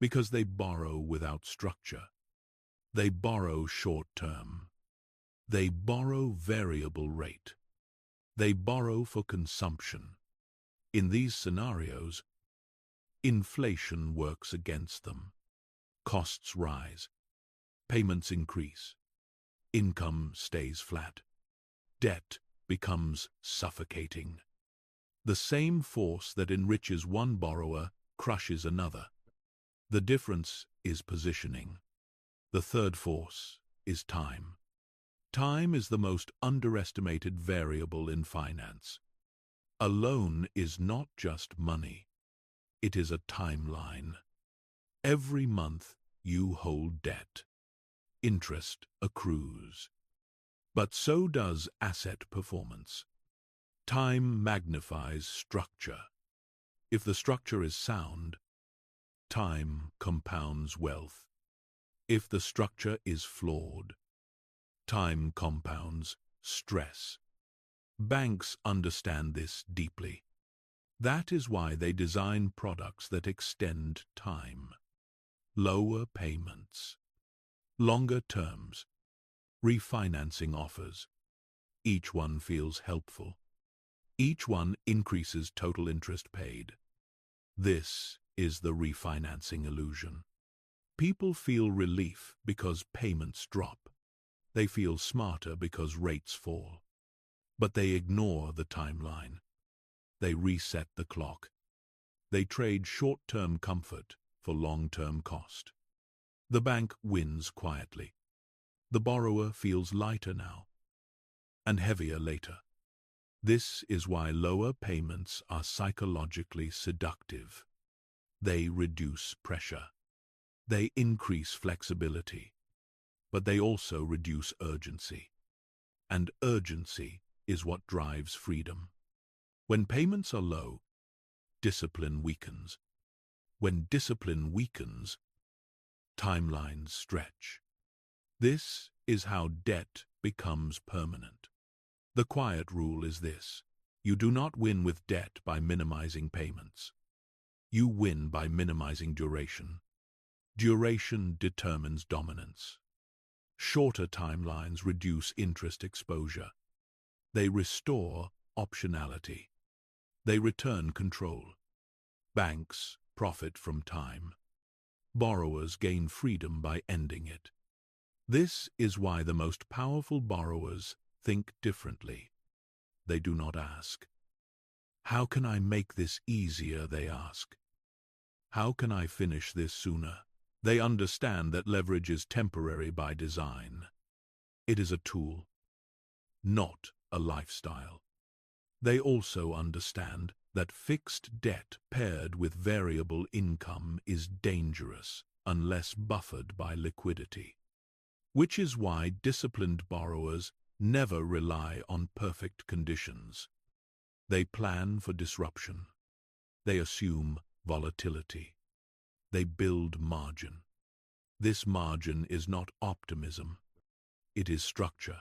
Because they borrow without structure. They borrow short-term. They borrow variable rate. They borrow for consumption. In these scenarios, inflation works against them. Costs rise. Payments increase. Income stays flat. Debt becomes suffocating. The same force that enriches one borrower crushes another. The difference is positioning. The third force is time. Time is the most underestimated variable in finance. A loan is not just money. It is a timeline. Every month you hold debt. Interest accrues. But so does asset performance. Time magnifies structure. If the structure is sound, time compounds wealth. If the structure is flawed, time compounds stress. Banks understand this deeply. That is why they design products that extend time. Lower payments, longer terms, refinancing offers. Each one feels helpful. Each one increases total interest paid. This is the refinancing illusion. People feel relief because payments drop. They feel smarter because rates fall. But they ignore the timeline. They reset the clock. They trade short-term comfort for long-term cost. The bank wins quietly. The borrower feels lighter now, and heavier later. This is why lower payments are psychologically seductive. They reduce pressure. They increase flexibility. But they also reduce urgency. And urgency is what drives freedom. When payments are low, discipline weakens. When discipline weakens, timelines stretch. This is how debt becomes permanent. The quiet rule is this: you do not win with debt by minimizing payments. You win by minimizing duration. Duration determines dominance. Shorter timelines reduce interest exposure. They restore optionality. They return control. Banks profit from time. Borrowers gain freedom by ending it. This is why the most powerful borrowers think differently. They do not ask, "How can I make this easier?" They ask, "How can I finish this sooner?" They understand that leverage is temporary by design. It is a tool, not a lifestyle. They also understand that fixed debt paired with variable income is dangerous unless buffered by liquidity. Which is why disciplined borrowers never rely on perfect conditions. They plan for disruption. They assume volatility. They build margin. This margin is not optimism. It is structure.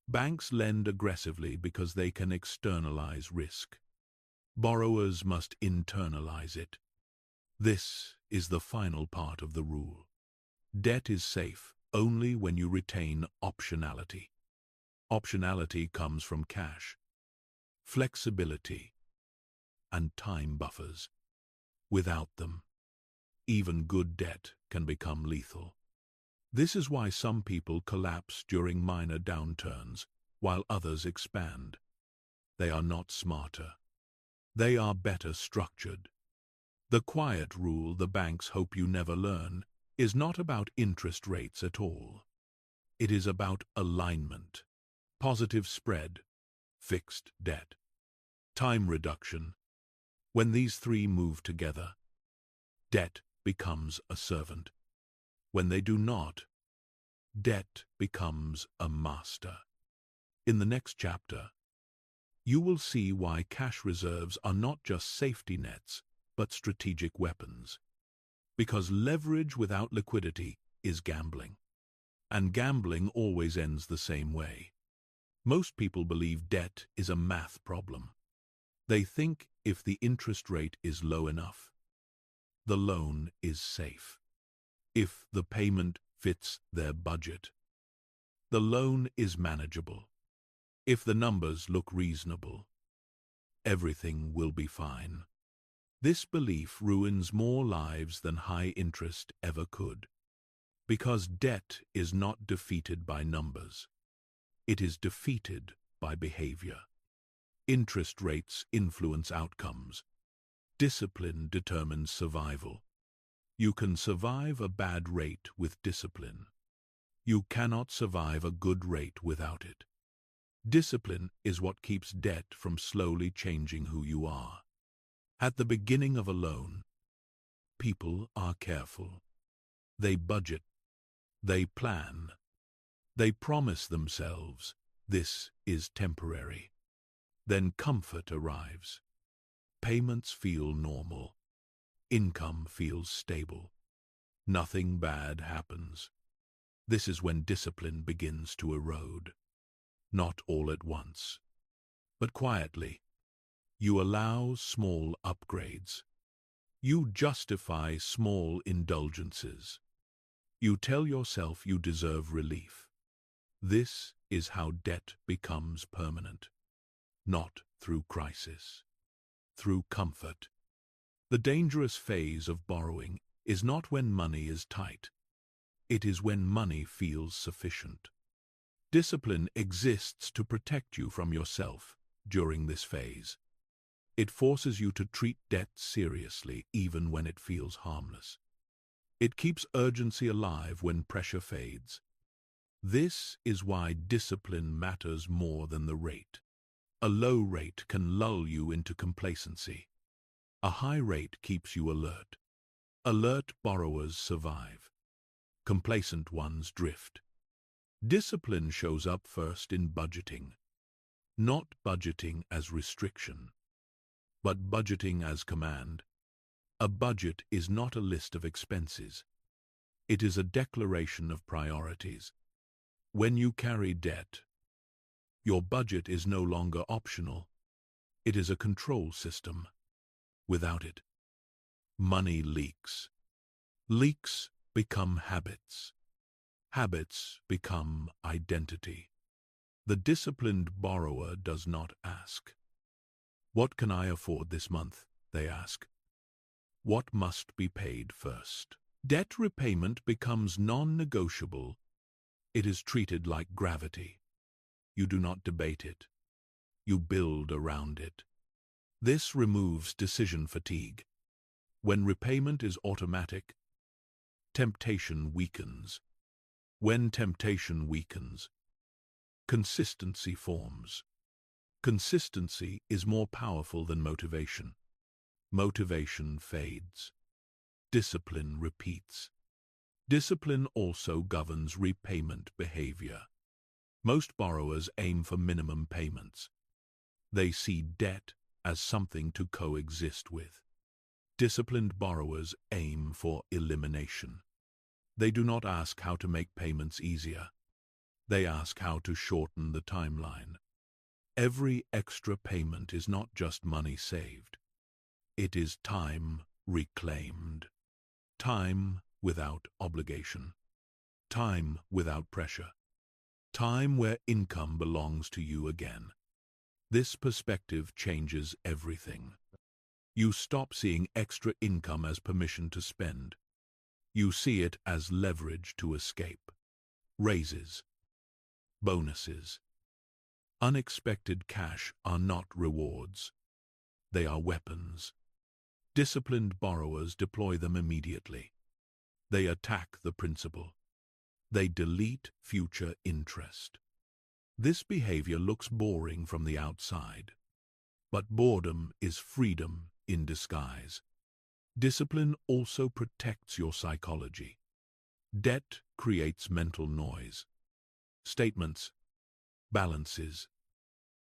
Banks lend aggressively because they can externalize risk. Borrowers must internalize it. This is the final part of the rule. Debt is safe only when you retain optionality. Optionality comes from cash, flexibility, and time buffers. Without them, even good debt can become lethal. This is why some people collapse during minor downturns, while others expand. They are not smarter. They are better structured. The quiet rule the banks hope you never learn is not about interest rates at all. It is about alignment. Positive spread, fixed debt, time reduction. When these three move together, debt becomes a servant. When they do not, debt becomes a master. In the next chapter, you will see why cash reserves are not just safety nets, but strategic weapons. Because leverage without liquidity is gambling. And gambling always ends the same way. Most people believe debt is a math problem. They think if the interest rate is low enough, the loan is safe. If the payment fits their budget. The loan is manageable. If the numbers look reasonable, everything will be fine. This belief ruins more lives than high interest ever could. Because debt is not defeated by numbers. It is defeated by behavior. Interest rates influence outcomes. Discipline determines survival. You can survive a bad rate with discipline. You cannot survive a good rate without it. Discipline is what keeps debt from slowly changing who you are. At the beginning of a loan, people are careful. They budget. They plan. They promise themselves, this is temporary. Then comfort arrives. Payments feel normal. Income feels stable. Nothing bad happens. This is when discipline begins to erode. Not all at once, but quietly. You allow small upgrades. You justify small indulgences. You tell yourself you deserve relief. This is how debt becomes permanent. Not through crisis, through comfort. The dangerous phase of borrowing is not when money is tight. It is when money feels sufficient. Discipline exists to protect you from yourself during this phase. It forces you to treat debt seriously even when it feels harmless. It keeps urgency alive when pressure fades. This is why discipline matters more than the rate. A low rate can lull you into complacency. A high rate keeps you alert. Alert borrowers survive. Complacent ones drift. Discipline shows up first in budgeting. Not budgeting as restriction, but budgeting as command. A budget is not a list of expenses. It is a declaration of priorities. When you carry debt, your budget is no longer optional. It is a control system. Without it, money leaks. Leaks become habits. Habits become identity. The disciplined borrower does not ask, "What can I afford this month?" They ask, "What must be paid first?" Debt repayment becomes non-negotiable. It is treated like gravity. You do not debate it. You build around it. This removes decision fatigue. When repayment is automatic, temptation weakens. When temptation weakens, consistency forms. Consistency is more powerful than motivation. Motivation fades. Discipline repeats. Discipline also governs repayment behavior. Most borrowers aim for minimum payments. They see debt as something to coexist with. Disciplined borrowers aim for elimination. They do not ask how to make payments easier. They ask how to shorten the timeline. Every extra payment is not just money saved. It is time reclaimed. Time without obligation. Time without pressure. Time where income belongs to you again. This perspective changes everything. You stop seeing extra income as permission to spend. You see it as leverage to escape. Raises, bonuses, unexpected cash are not rewards. They are weapons. Disciplined borrowers deploy them immediately. They attack the principal. They delete future interest. This behavior looks boring from the outside, but boredom is freedom in disguise. Discipline also protects your psychology. Debt creates mental noise. Statements, balances,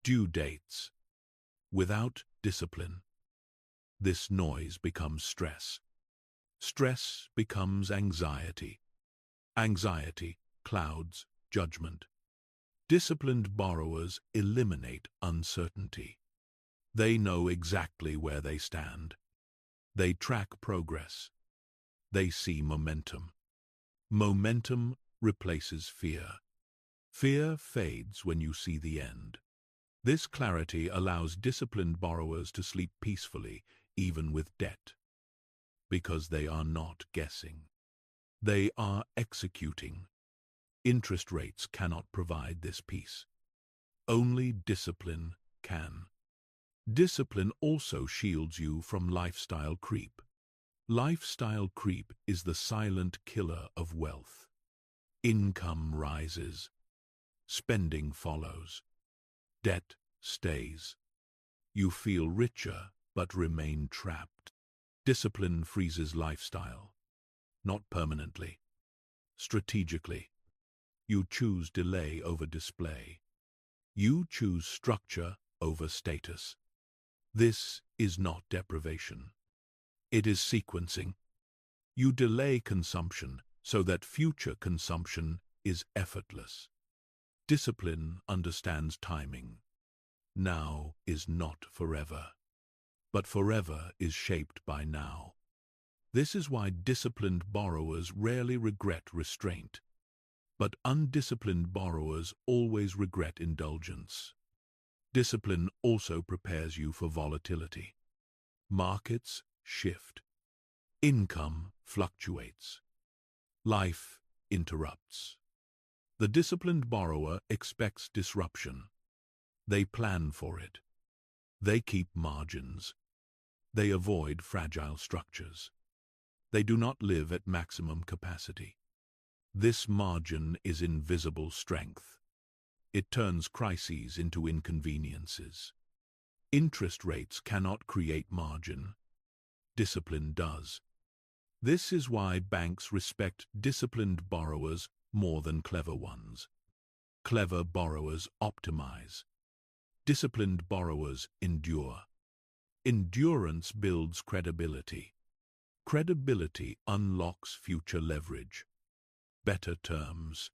due dates. Without discipline, this noise becomes stress. Stress becomes anxiety. Anxiety clouds judgment. Disciplined borrowers eliminate uncertainty. They know exactly where they stand. They track progress. They see momentum. Momentum replaces fear. Fear fades when you see the end. This clarity allows disciplined borrowers to sleep peacefully, even with debt, because they are not guessing. They are executing. Interest rates cannot provide this peace. Only discipline can. Discipline also shields you from lifestyle creep. Lifestyle creep is the silent killer of wealth. Income rises. Spending follows. Debt stays. You feel richer but remain trapped. Discipline freezes lifestyle, not permanently. Strategically, you choose delay over display. You choose structure over status. This is not deprivation. It is sequencing. You delay consumption so that future consumption is effortless. Discipline understands timing. Now is not forever, but forever is shaped by now. This is why disciplined borrowers rarely regret restraint, but undisciplined borrowers always regret indulgence. Discipline also prepares you for volatility. Markets shift. Income fluctuates. Life interrupts. The disciplined borrower expects disruption. They plan for it. They keep margins. They avoid fragile structures. They do not live at maximum capacity. This margin is invisible strength. It turns crises into inconveniences. Interest rates cannot create margin. Discipline does. This is why banks respect disciplined borrowers more than clever ones. Clever borrowers optimize. Disciplined borrowers endure. Endurance builds credibility. Credibility unlocks future leverage. Better terms.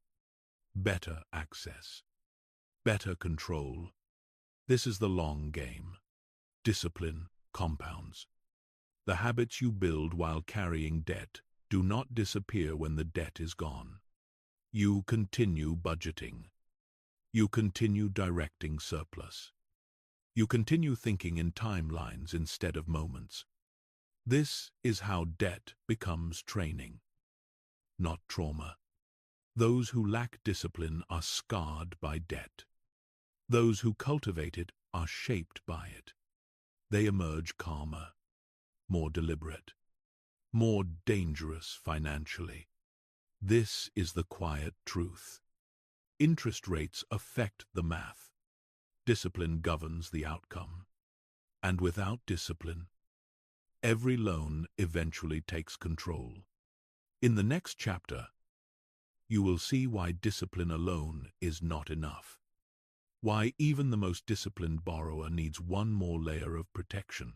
Better access. Better control. This is the long game. Discipline compounds. The habits you build while carrying debt do not disappear when the debt is gone. You continue budgeting. You continue directing surplus. You continue thinking in timelines instead of moments. This is how debt becomes training, not trauma. Those who lack discipline are scarred by debt. Those who cultivate it are shaped by it. They emerge calmer, more deliberate, more dangerous financially. This is the quiet truth. Interest rates affect the math. Discipline governs the outcome. And without discipline, every loan eventually takes control. In the next chapter, you will see why discipline alone is not enough. Why even the most disciplined borrower needs one more layer of protection.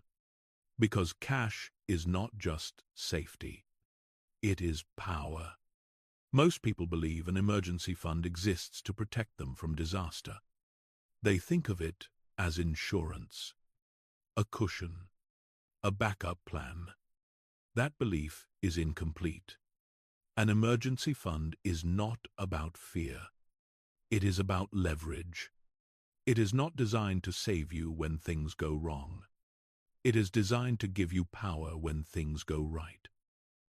Because cash is not just safety. It is power. Most people believe an emergency fund exists to protect them from disaster. They think of it as insurance, a cushion, a backup plan. That belief is incomplete. An emergency fund is not about fear. It is about leverage. It is not designed to save you when things go wrong. It is designed to give you power when things go right.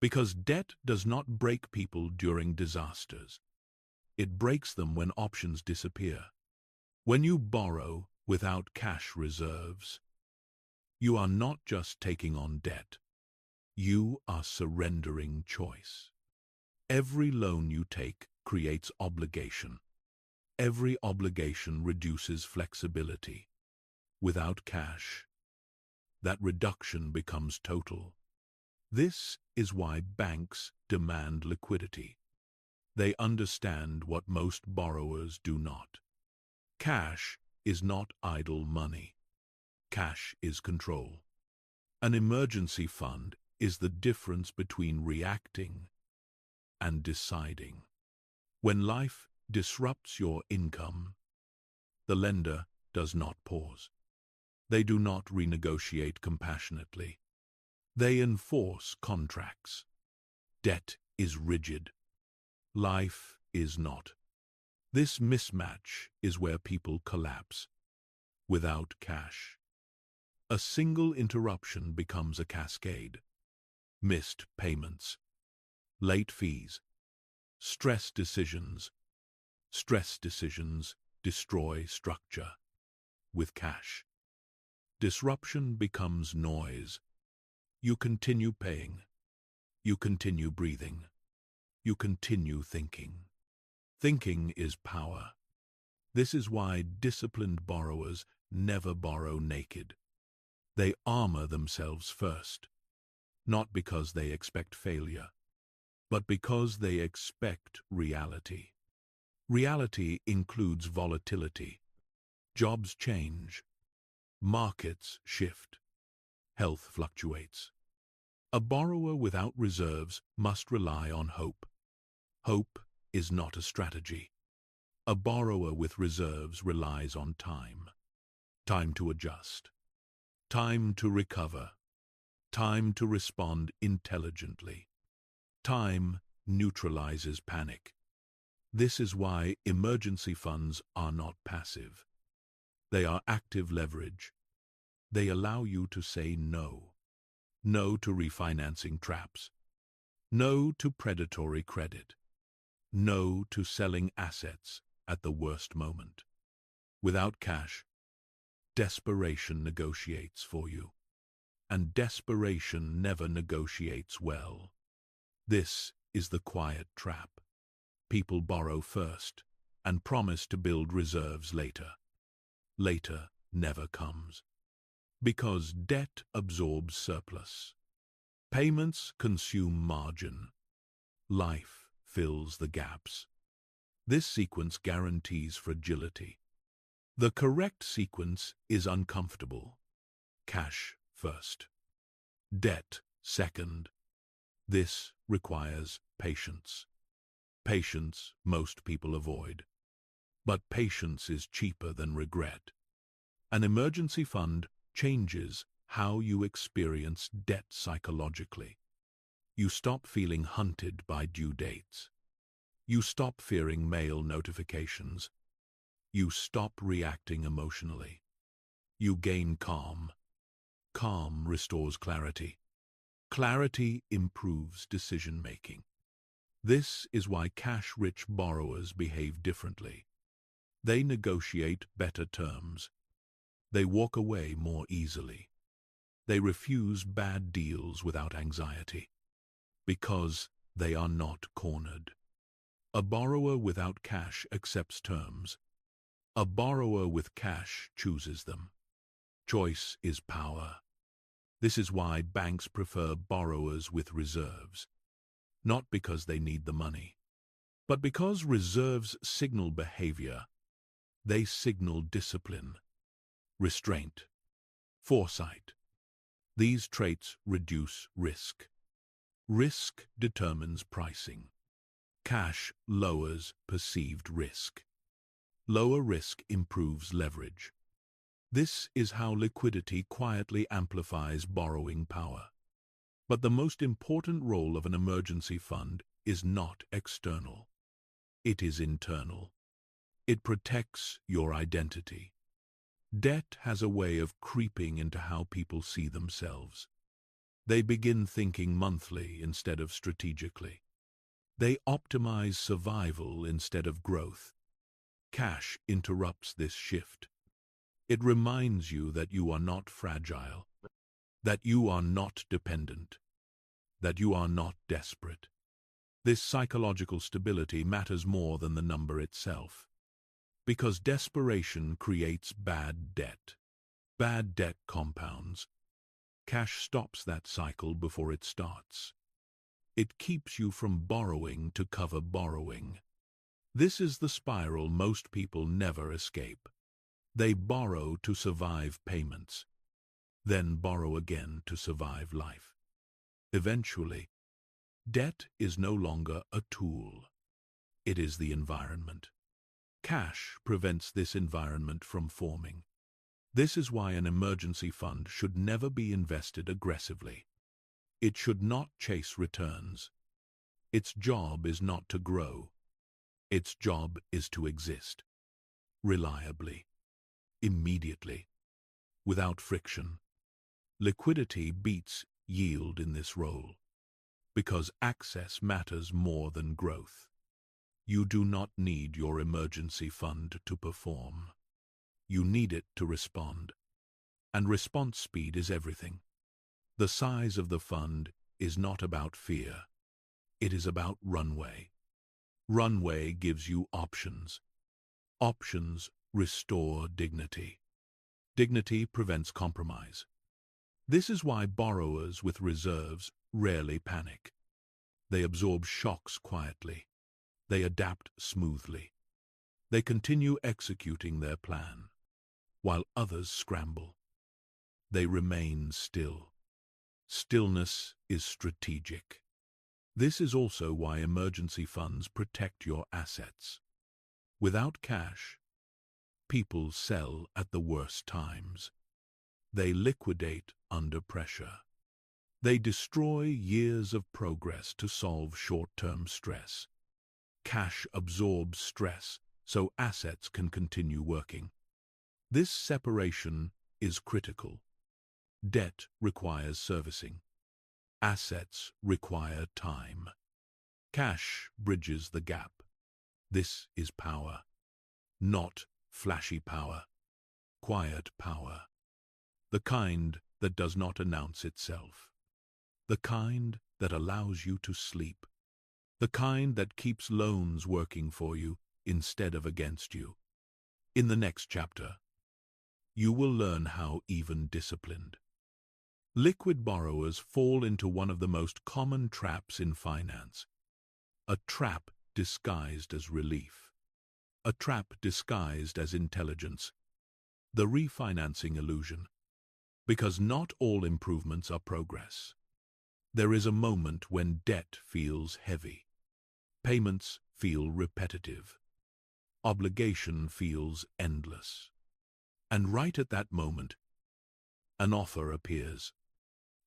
Because debt does not break people during disasters. It breaks them when options disappear. When you borrow without cash reserves, you are not just taking on debt. You are surrendering choice. Every loan you take creates obligation. Every obligation reduces flexibility. Without cash, that reduction becomes total. This is why banks demand liquidity. They understand what most borrowers do not. Cash is not idle money. Cash is control. An emergency fund is the difference between reacting and deciding. When life disrupts your income, the lender does not pause. They do not renegotiate compassionately. They enforce contracts. Debt is rigid. Life is not. This mismatch is where people collapse. Without cash, a single interruption becomes a cascade. Missed payments, late fees, stress decisions. Stress decisions destroy structure. With cash, disruption becomes noise. You continue paying. You continue breathing. You continue thinking. Thinking is power. This is why disciplined borrowers never borrow naked. They armor themselves first, not because they expect failure, but because they expect reality. Reality includes volatility. Jobs change. Markets shift. Health fluctuates. A borrower without reserves must rely on hope. Hope is not a strategy. A borrower with reserves relies on time. Time to adjust. Time to recover. Time to respond intelligently. Time neutralizes panic. This is why emergency funds are not passive. They are active leverage. They allow you to say no. No to refinancing traps. No to predatory credit. No to selling assets at the worst moment. Without cash, desperation negotiates for you. And desperation never negotiates well. This is the quiet trap. People borrow first and promise to build reserves later. Later never comes. Because debt absorbs surplus. Payments consume margin. Life fills the gaps. This sequence guarantees fragility. The correct sequence is uncomfortable. Cash first. Debt second. This requires patience. Patience most people avoid. But patience is cheaper than regret. An emergency fund changes how you experience debt psychologically. You stop feeling hunted by due dates. You stop fearing mail notifications. You stop reacting emotionally. You gain calm. Calm restores clarity. Clarity improves decision-making. This is why cash-rich borrowers behave differently. They negotiate better terms. They walk away more easily. They refuse bad deals without anxiety. Because they are not cornered. A borrower without cash accepts terms. A borrower with cash chooses them. Choice is power. This is why banks prefer borrowers with reserves. Not because they need the money, but because reserves signal behavior. They signal discipline, restraint, foresight. These traits reduce risk. Risk determines pricing. Cash lowers perceived risk. Lower risk improves leverage. This is how liquidity quietly amplifies borrowing power. But the most important role of an emergency fund is not external. It is internal. It protects your identity. Debt has a way of creeping into how people see themselves. They begin thinking monthly instead of strategically. They optimize survival instead of growth. Cash interrupts this shift. It reminds you that you are not fragile, that you are not dependent, that you are not desperate. This psychological stability matters more than the number itself. Because desperation creates bad debt. Bad debt compounds. Cash stops that cycle before it starts. It keeps you from borrowing to cover borrowing. This is the spiral most people never escape. They borrow to survive payments, then borrow again to survive life. Eventually, debt is no longer a tool. It is the environment. Cash prevents this environment from forming. This is why an emergency fund should never be invested aggressively. It should not chase returns. Its job is not to grow. Its job is to exist, reliably, immediately, without friction. Liquidity beats yield in this role, because access matters more than growth. You do not need your emergency fund to perform. You need it to respond. And response speed is everything. The size of the fund is not about fear. It is about runway. Runway gives you options. Options restore dignity. Dignity prevents compromise. This is why borrowers with reserves rarely panic. They absorb shocks quietly. They adapt smoothly. They continue executing their plan, while others scramble. They remain still. Stillness is strategic. This is also why emergency funds protect your assets. Without cash, people sell at the worst times. They liquidate under pressure. They destroy years of progress to solve short-term stress. Cash absorbs stress, so assets can continue working. This separation is critical. Debt requires servicing. Assets require time. Cash bridges the gap. This is power. Not flashy power. Quiet power. The kind that does not announce itself. The kind that allows you to sleep. The kind that keeps loans working for you instead of against you. In the next chapter, you will learn how even disciplined, liquid borrowers fall into one of the most common traps in finance. A trap disguised as relief. A trap disguised as intelligence. The refinancing illusion. Because not all improvements are progress. There is a moment when debt feels heavy. Payments feel repetitive. Obligation feels endless. And right at that moment, an offer appears.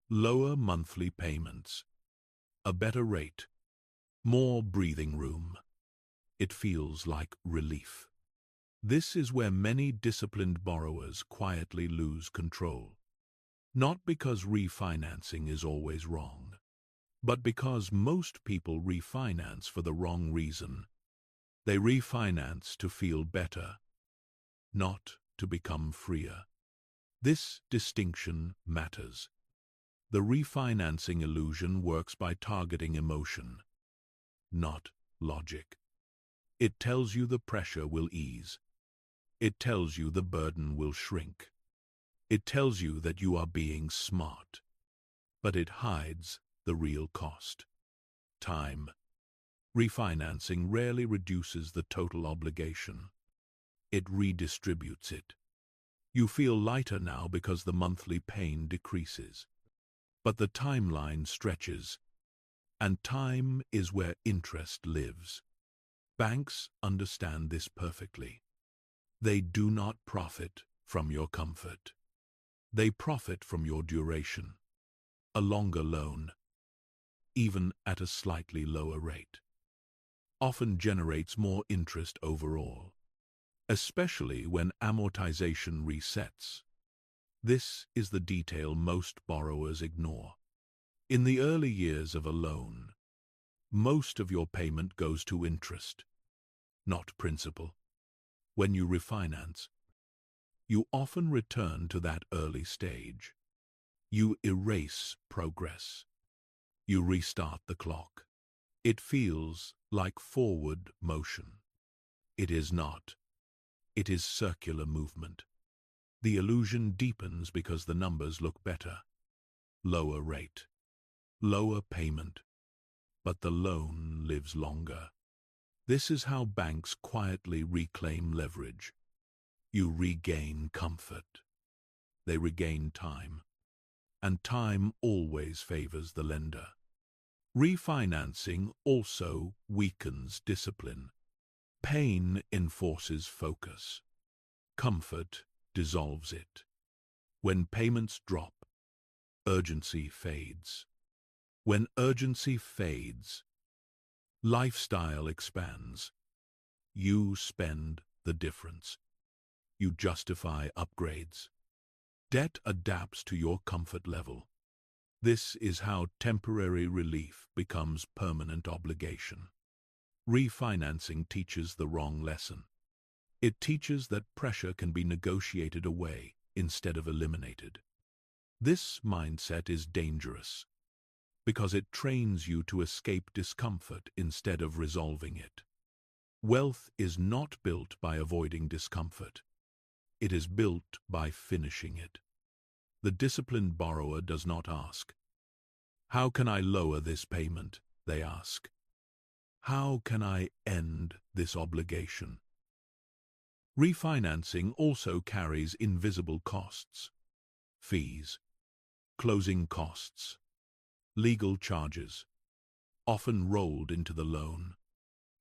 Lower monthly payments. A better rate. More breathing room. It feels like relief. This is where many disciplined borrowers quietly lose control. Not because refinancing is always wrong, but because most people refinance for the wrong reason. They refinance to feel better, not to become freer. This distinction matters. The refinancing illusion works by targeting emotion, not logic. It tells you the pressure will ease. It tells you the burden will shrink. It tells you that you are being smart. But it hides the real cost. Time. Refinancing rarely reduces the total obligation. It redistributes it. You feel lighter now because the monthly pain decreases. But the timeline stretches, and time is where interest lives. Banks understand this perfectly. They do not profit from your comfort. They profit from your duration. A longer loan, even at a slightly lower rate, often generates more interest overall, especially when amortization resets. This is the detail most borrowers ignore. In the early years of a loan, most of your payment goes to interest, not principal. When you refinance, you often return to that early stage. You erase progress. You restart the clock. It feels like forward motion. It is not. It is circular movement. The illusion deepens because the numbers look better. Lower rate. Lower payment. But the loan lives longer. This is how banks quietly reclaim leverage. You regain comfort. They regain time. And time always favors the lender. Refinancing also weakens discipline. Pain enforces focus. Comfort dissolves it. When payments drop, urgency fades. When urgency fades, Lifestyle expands. You spend the difference. You justify upgrades. Debt adapts to your comfort level. This is how temporary relief becomes permanent obligation. Refinancing teaches the wrong lesson. It teaches that pressure can be negotiated away instead of eliminated. This mindset is dangerous because it trains you to escape discomfort instead of resolving it. Wealth is not built by avoiding discomfort. It is built by finishing it. The disciplined borrower does not ask, "How can I lower this payment?" They ask, "How can I end this obligation?" Refinancing also carries invisible costs: fees, closing costs, legal charges, often rolled into the loan,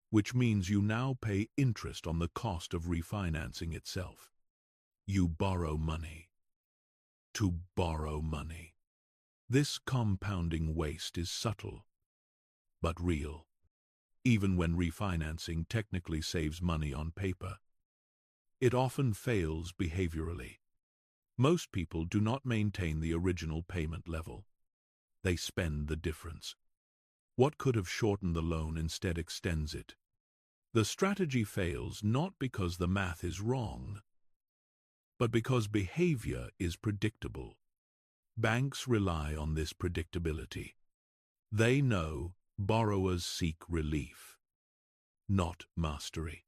which means you now pay interest on the cost of refinancing itself. You borrow money to borrow money. This compounding waste is subtle, but real. Even when refinancing technically saves money on paper, it often fails behaviorally. Most people do not maintain the original payment level. They spend the difference. What could have shortened the loan instead extends it. The strategy fails not because the math is wrong, but because behavior is predictable. Banks rely on this predictability. They know borrowers seek relief, not mastery.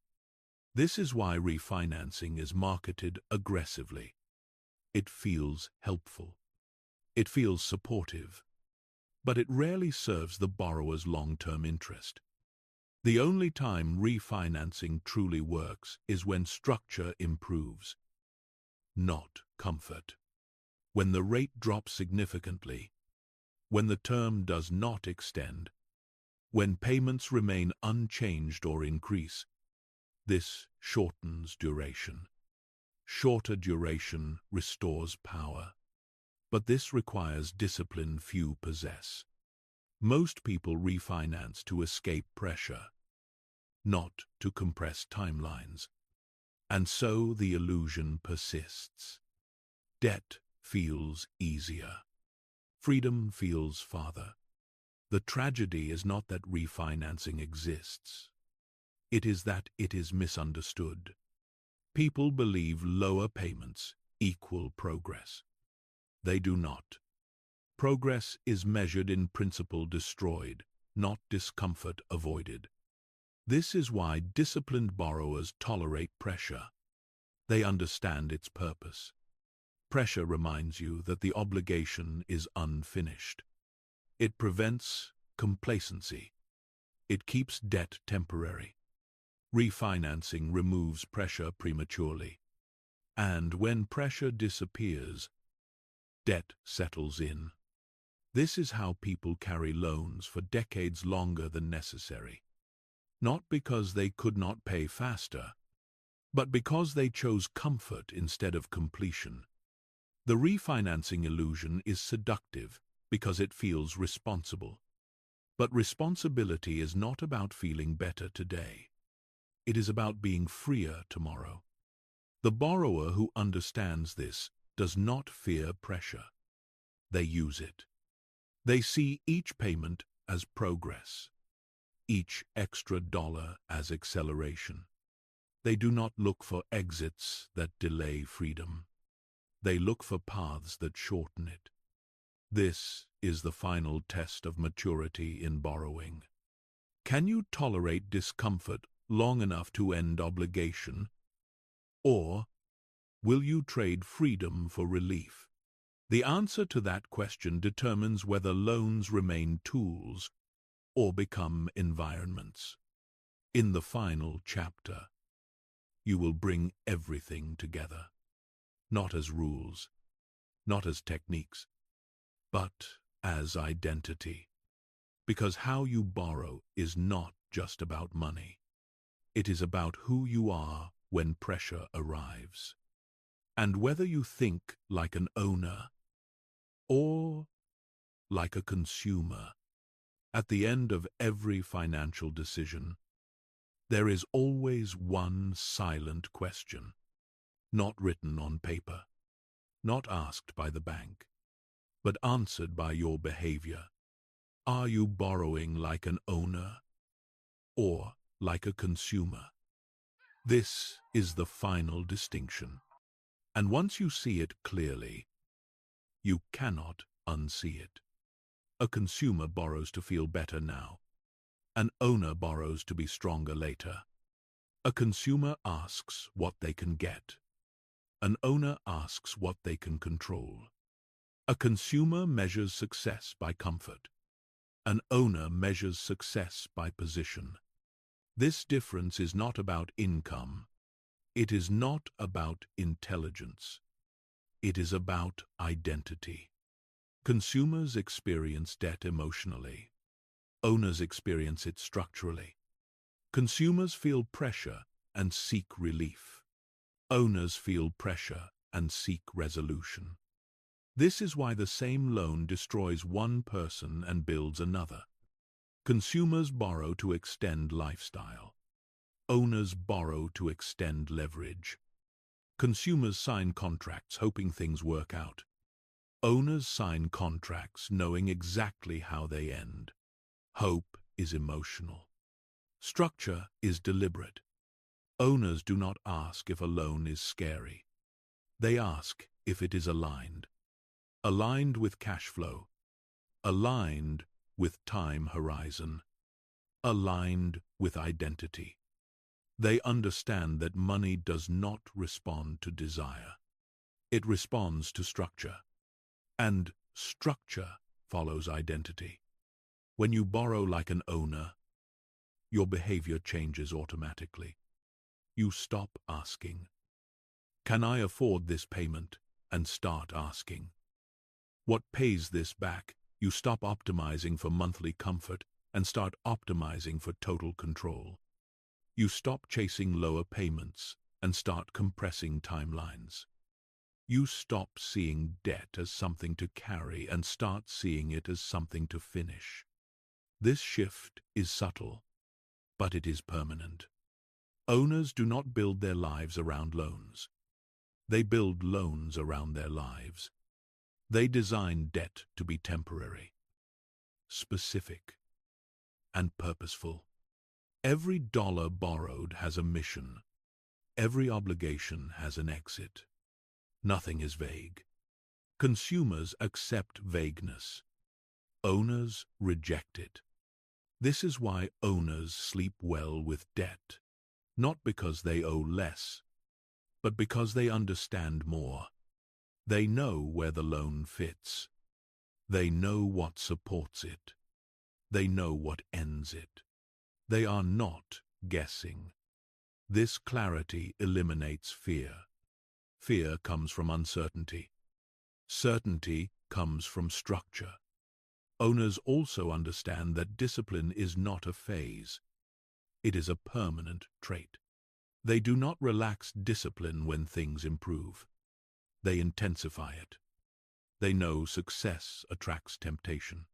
This is why refinancing is marketed aggressively. It feels helpful. It feels supportive. But it rarely serves the borrower's long-term interest. The only time refinancing truly works is when structure improves, not comfort. When the rate drops significantly, when the term does not extend, when payments remain unchanged or increase, this shortens duration. Shorter duration restores power, but this requires discipline few possess. Most people refinance to escape pressure, not to compress timelines. And so the illusion persists. Debt feels easier. Freedom feels farther. The tragedy is not that refinancing exists. It is that it is misunderstood. People believe lower payments equal progress. They do not. Progress is measured in principle destroyed, not discomfort avoided. This is why disciplined borrowers tolerate pressure. They understand its purpose. Pressure reminds you that the obligation is unfinished. It prevents complacency. It keeps debt temporary. Refinancing removes pressure prematurely. And when pressure disappears, debt settles in. This is how people carry loans for decades longer than necessary. Not because they could not pay faster, but because they chose comfort instead of completion. The refinancing illusion is seductive because it feels responsible. But responsibility is not about feeling better today. It is about being freer tomorrow. The borrower who understands this does not fear pressure. They use it. They see each payment as progress, each extra dollar as acceleration. They do not look for exits that delay freedom. They look for paths that shorten it. This is the final test of maturity in borrowing. Can you tolerate discomfort long enough to end obligation? Or will you trade freedom for relief? The answer to that question determines whether loans remain tools or become environments. In the final chapter, you will bring everything together, not as rules, not as techniques, but as identity. Because how you borrow is not just about money. It is about who you are when pressure arrives, and whether you think like an owner or like a consumer. At the end of every financial decision, there is always one silent question, not written on paper, not asked by the bank, but answered by your behavior. Are you borrowing like an owner or like a consumer? This is the final distinction. And once you see it clearly, you cannot unsee it. A consumer borrows to feel better now. An owner borrows to be stronger later. A consumer asks what they can get. An owner asks what they can control. A consumer measures success by comfort. An owner measures success by position. This difference is not about income. It is not about intelligence. It is about identity. Consumers experience debt emotionally. Owners experience it structurally. Consumers feel pressure and seek relief. Owners feel pressure and seek resolution. This is why the same loan destroys one person and builds another. Consumers borrow to extend lifestyle. Owners borrow to extend leverage. Consumers sign contracts hoping things work out. Owners sign contracts knowing exactly how they end. Hope is emotional. Structure is deliberate. Owners do not ask if a loan is scary. They ask if it is aligned. Aligned with cash flow. Aligned with time horizon. Aligned with identity. They understand that money does not respond to desire. It responds to structure. And structure follows identity. When you borrow like an owner, your behavior changes automatically. You stop asking, "Can I afford this payment?" and start asking, "What pays this back?" You stop optimizing for monthly comfort and start optimizing for total control. You stop chasing lower payments and start compressing timelines. You stop seeing debt as something to carry and start seeing it as something to finish. This shift is subtle, but it is permanent. Owners do not build their lives around loans. They build loans around their lives. They design debt to be temporary, specific, and purposeful. Every dollar borrowed has a mission. Every obligation has an exit. Nothing is vague. Consumers accept vagueness. Owners reject it. This is why owners sleep well with debt, not because they owe less, but because they understand more. They know where the loan fits. They know what supports it. They know what ends it. They are not guessing. This clarity eliminates fear. Fear comes from uncertainty. Certainty comes from structure. Owners also understand that discipline is not a phase. It is a permanent trait. They do not relax discipline when things improve. They intensify it. They know success attracts temptation,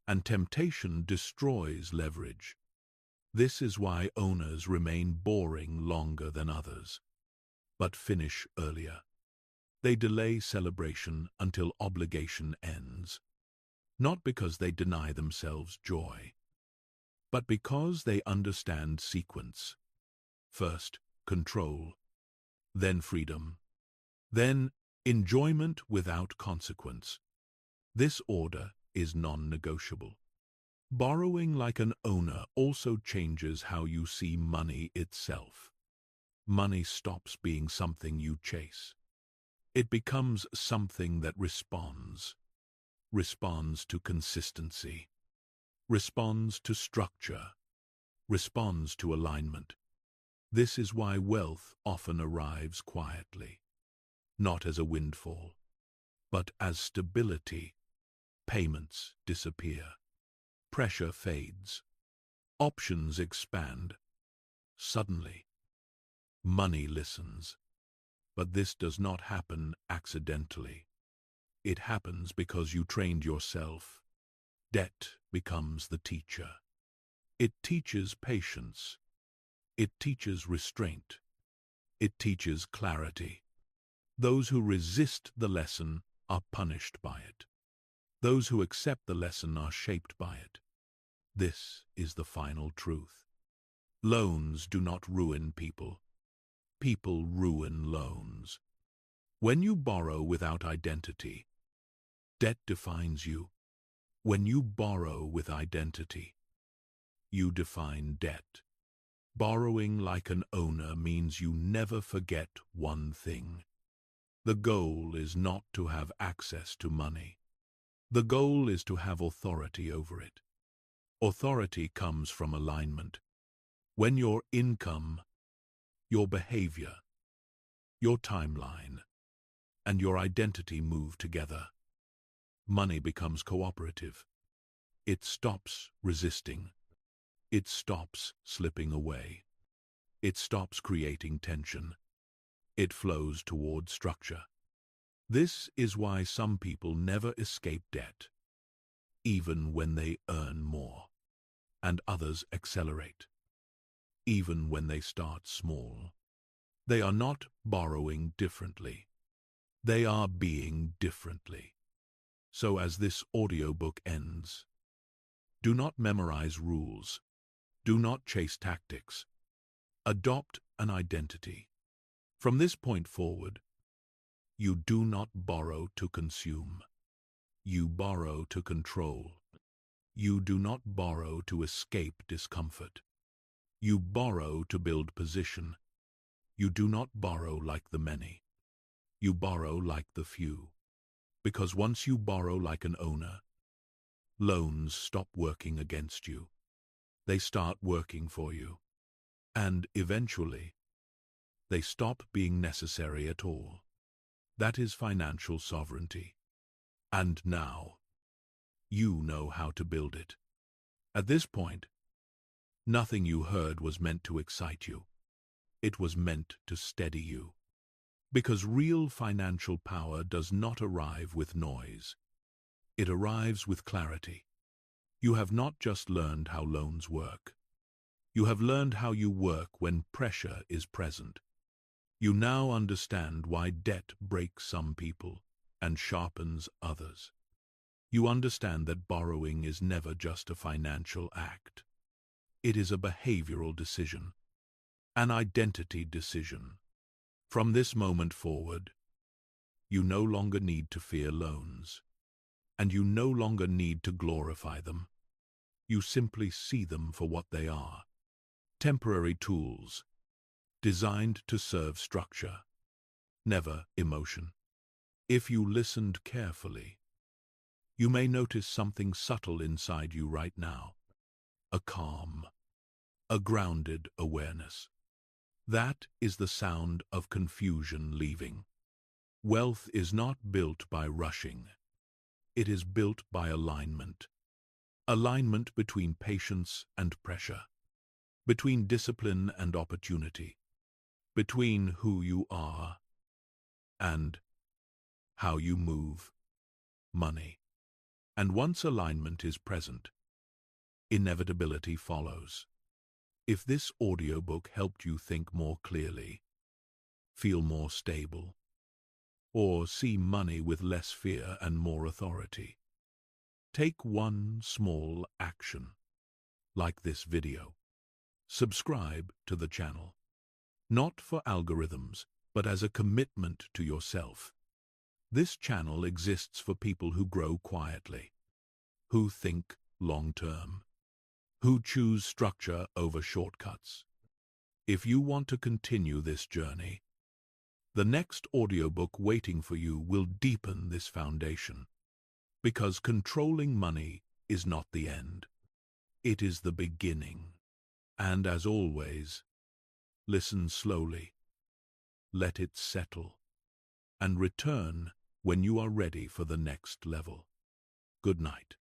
and temptation destroys leverage. This is why owners remain boring longer than others, but finish earlier. They delay celebration until obligation ends, not because they deny themselves joy, but because they understand sequence. First, control, then freedom, then enjoyment without consequence. This order is non-negotiable. Borrowing like an owner also changes how you see money itself. Money stops being something you chase. It becomes something that responds to consistency, responds to structure, responds to alignment. This is why wealth often arrives quietly, not as a windfall, but as stability. Payments disappear. Pressure fades. Options expand. Suddenly, money listens. But this does not happen accidentally. It happens because you trained yourself. Debt becomes the teacher. It teaches patience. It teaches restraint. It teaches clarity. Those who resist the lesson are punished by it. Those who accept the lesson are shaped by it. This is the final truth. Loans do not ruin people. People ruin loans. When you borrow without identity, debt defines you. When you borrow with identity, you define debt. Borrowing like an owner means you never forget one thing. The goal is not to have access to money. The goal is to have authority over it. Authority comes from alignment. When your income, your behavior, your timeline, and your identity move together, money becomes cooperative. It stops resisting. It stops slipping away. It stops creating tension. It flows toward structure. This is why some people never escape debt, even when they earn more, and others accelerate, even when they start small. They are not borrowing differently. They are being differently. So as this audiobook ends, do not memorize rules. Do not chase tactics. Adopt an identity. From this point forward, you do not borrow to consume. You borrow to control. You do not borrow to escape discomfort. You borrow to build position. You do not borrow like the many. You borrow like the few. Because once you borrow like an owner, loans stop working against you. They start working for you. And eventually, they stop being necessary at all. That is financial sovereignty. And now, you know how to build it. At this point, nothing you heard was meant to excite you. It was meant to steady you. Because real financial power does not arrive with noise. It arrives with clarity. You have not just learned how loans work. You have learned how you work when pressure is present. You now understand why debt breaks some people and sharpens others. You understand that borrowing is never just a financial act. It is a behavioral decision, an identity decision. From this moment forward, you no longer need to fear loans, and you no longer need to glorify them. You simply see them for what they are. Temporary tools, designed to serve structure, never emotion. If you listened carefully, you may notice something subtle inside you right now. A calm, a grounded awareness. That is the sound of confusion leaving. Wealth is not built by rushing. It is built by alignment. Alignment between patience and pressure, between discipline and opportunity, between who you are and how you move money. And once alignment is present, inevitability follows. If this audiobook helped you think more clearly, feel more stable, or see money with less fear and more authority, take one small action, like this video. Subscribe to the channel, not for algorithms, but as a commitment to yourself. This channel exists for people who grow quietly, who think long-term, who choose structure over shortcuts. If you want to continue this journey, the next audiobook waiting for you will deepen this foundation. Because controlling money is not the end. It is the beginning. And as always, listen slowly, let it settle, and return when you are ready for the next level. Good night.